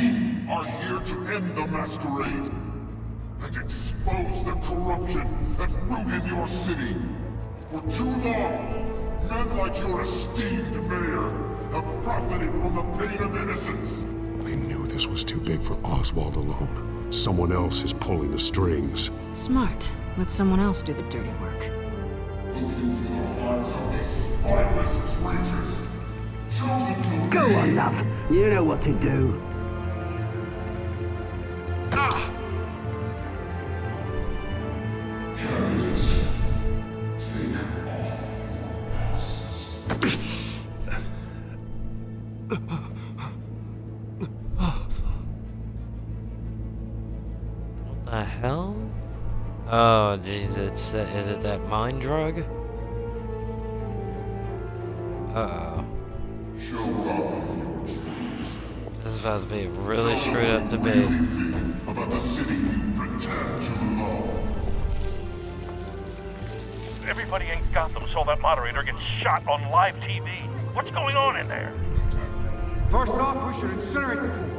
are here to end the masquerade and expose the corruption that rooted your city. For too long, men like your esteemed mayor have profited from the pain of innocence. I knew this was too big for Oswald alone. Someone else is pulling the strings. Smart. Let someone else do the dirty work. Look into the hearts of these spineless creatures. Chosen to Go on, love. You know what to do. Candidates, take off your masks. What the hell? Oh, jeez, is it that mind drug? Uh-oh. This is about to be a really screwed up debate. About the city you pretend to love. Everybody in Gotham saw that moderator get shot on live TV. What's going on in there? First off, we should incinerate the pool.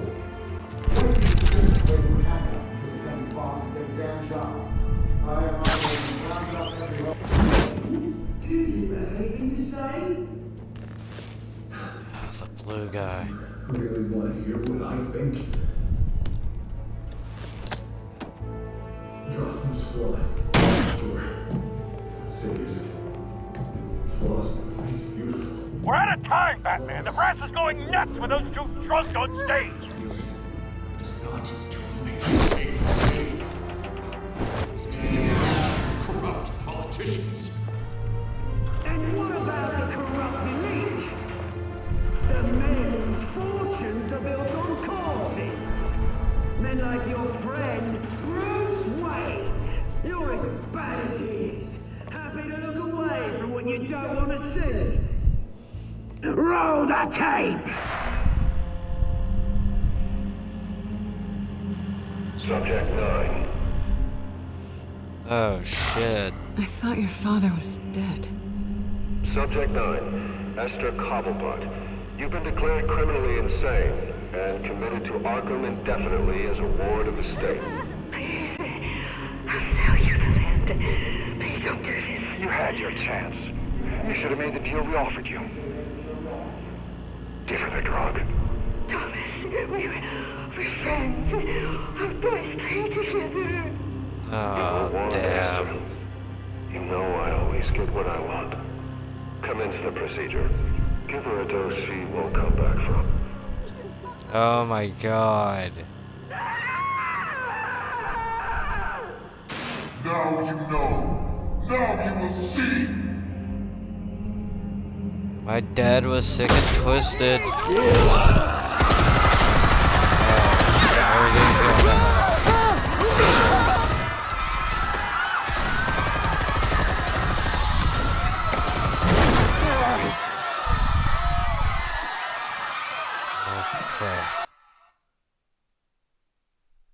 The blue guy. Really want to hear what I think? Gotham's flawed. Sure. What city is it? It's plausible. Beautiful. We're out of time, Batman. The brass is going nuts with those two drunks on stage. It's not too late to save the city. Corrupt politicians. And what about the corrupt elite? The men whose fortunes are built on corpses. Men like your friend, Bruce Wayne. You're as bad as he is. Happy to look away from what you don't want to see. Roll the tape! Subject 9. Oh, shit. I thought your father was dead. Subject 9. Esther Cobblepot. You've been declared criminally insane and committed to Arkham indefinitely as a ward of the state. Please, I'll sell you the land. Please don't do this. You had your chance. You should have made the deal we offered you. Give her the drug. Thomas, we're friends. Our boys play together. Oh, damn. You know I always get what I want. Commence the procedure. Give her a dose she won't come back from. Oh my god. Now you know. Now you will see. My dad was sick and twisted. Everything's going on.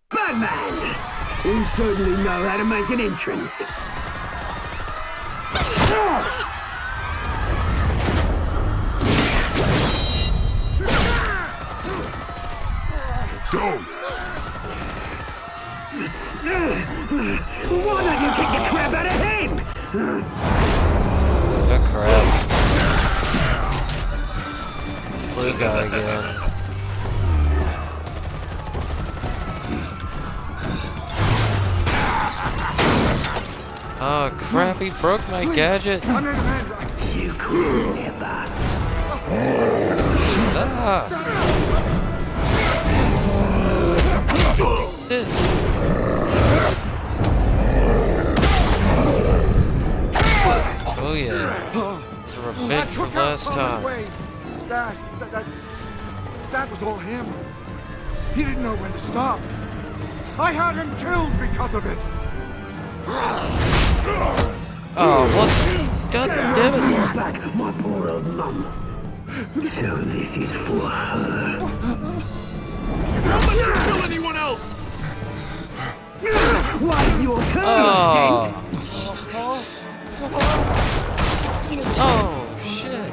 Batman! You certainly know how to make an entrance. Go! Why don't you kick the crap out of him? The crap. Blue guy again. Oh crap, he broke my gadget. You could never. Ah. This. Oh yeah. Revenge for last time. That was all him. He didn't know when to stop. I had him killed because of it. Oh, what the? God damn it. Back my poor old mum. So this is for her. Don't let you kill anyone else! Why, your turn, Oh. Oh, shit.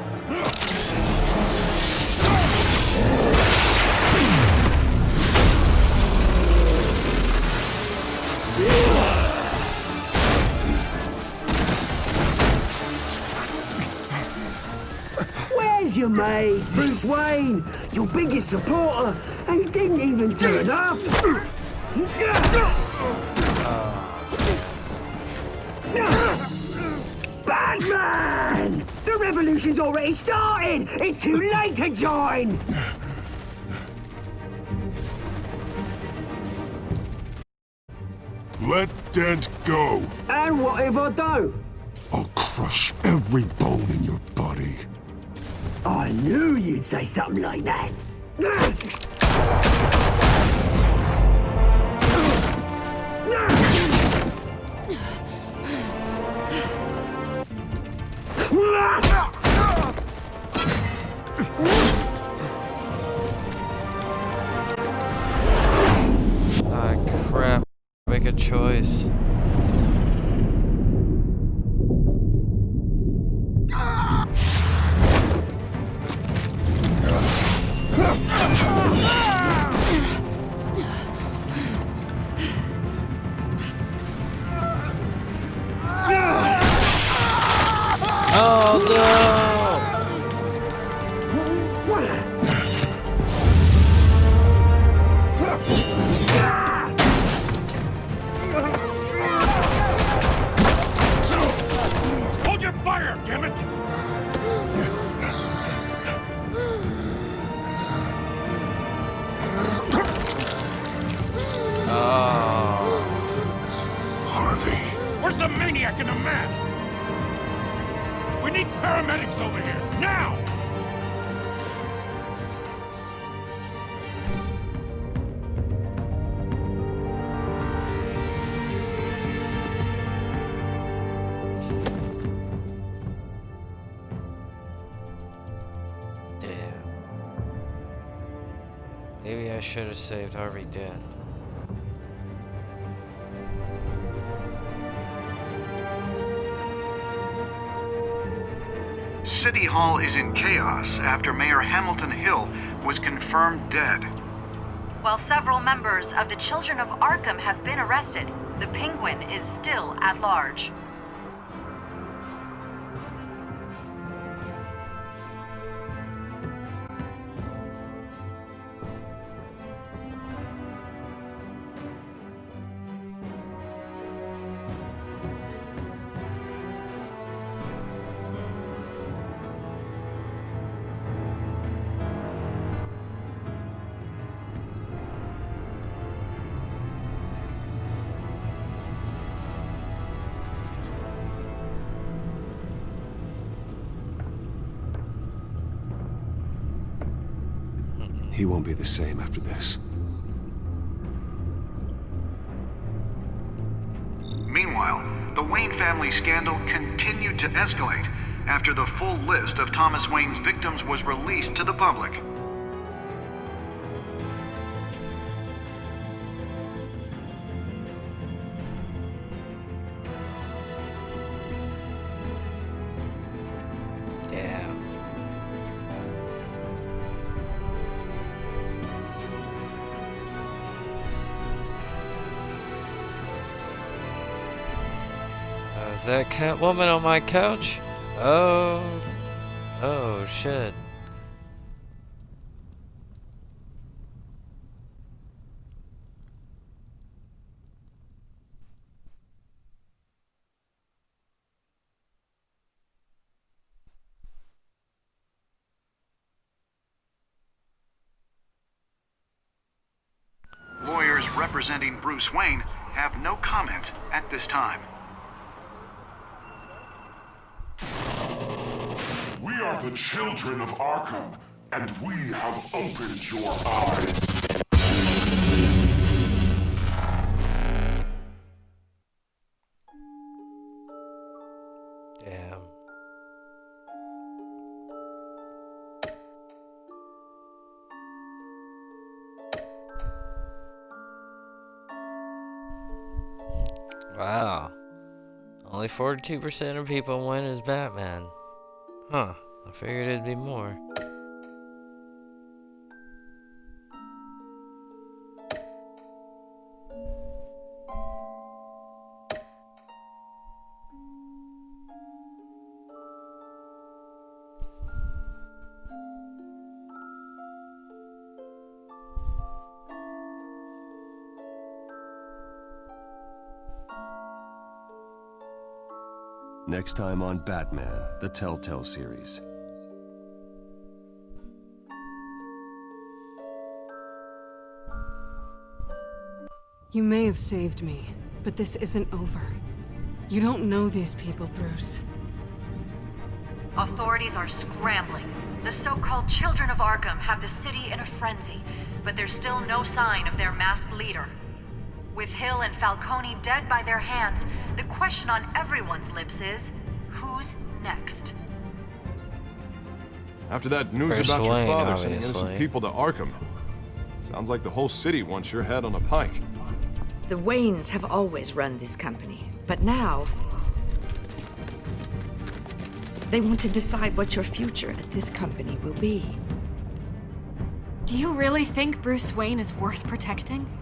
Where's your mate, Bruce Wayne? Your biggest supporter, and he didn't even turn up. Batman! The revolution's already started! It's too late to join! Let Dent go. And what if I don't? I'll crush every bone in your body. I knew you'd say something like that. Ah, crap. Make a choice. Oh no! Hold your fire, damn it! Harvey. Where's the maniac in the mask? We need paramedics over here, now! Damn. Maybe I should have saved Harvey Dent. City Hall is in chaos after Mayor Hamilton Hill was confirmed dead. While several members of the Children of Arkham have been arrested, the Penguin is still at large. He won't be the same after this. Meanwhile, the Wayne family scandal continued to escalate after the full list of Thomas Wayne's victims was released to the public. Damn. Is that Catwoman on my couch? Oh. Oh, shit. Lawyers representing Bruce Wayne have no comment at this time. We are the children of Arkham, and we have opened your eyes. Damn. Wow. Only 42% of people win as Batman. Huh. I figured it'd be more. Next time on Batman, the Telltale series. You may have saved me, but this isn't over. You don't know these people, Bruce. Authorities are scrambling. The so-called Children of Arkham have the city in a frenzy, but there's still no sign of their masked leader. With Hill and Falcone dead by their hands, the question on everyone's lips is, who's next? After that news Bruce about your Wayne, father sending obviously. innocent people to Arkham, sounds like the whole city wants your head on a pike. The Waynes have always run this company, but now they want to decide what your future at this company will be. Do you really think Bruce Wayne is worth protecting?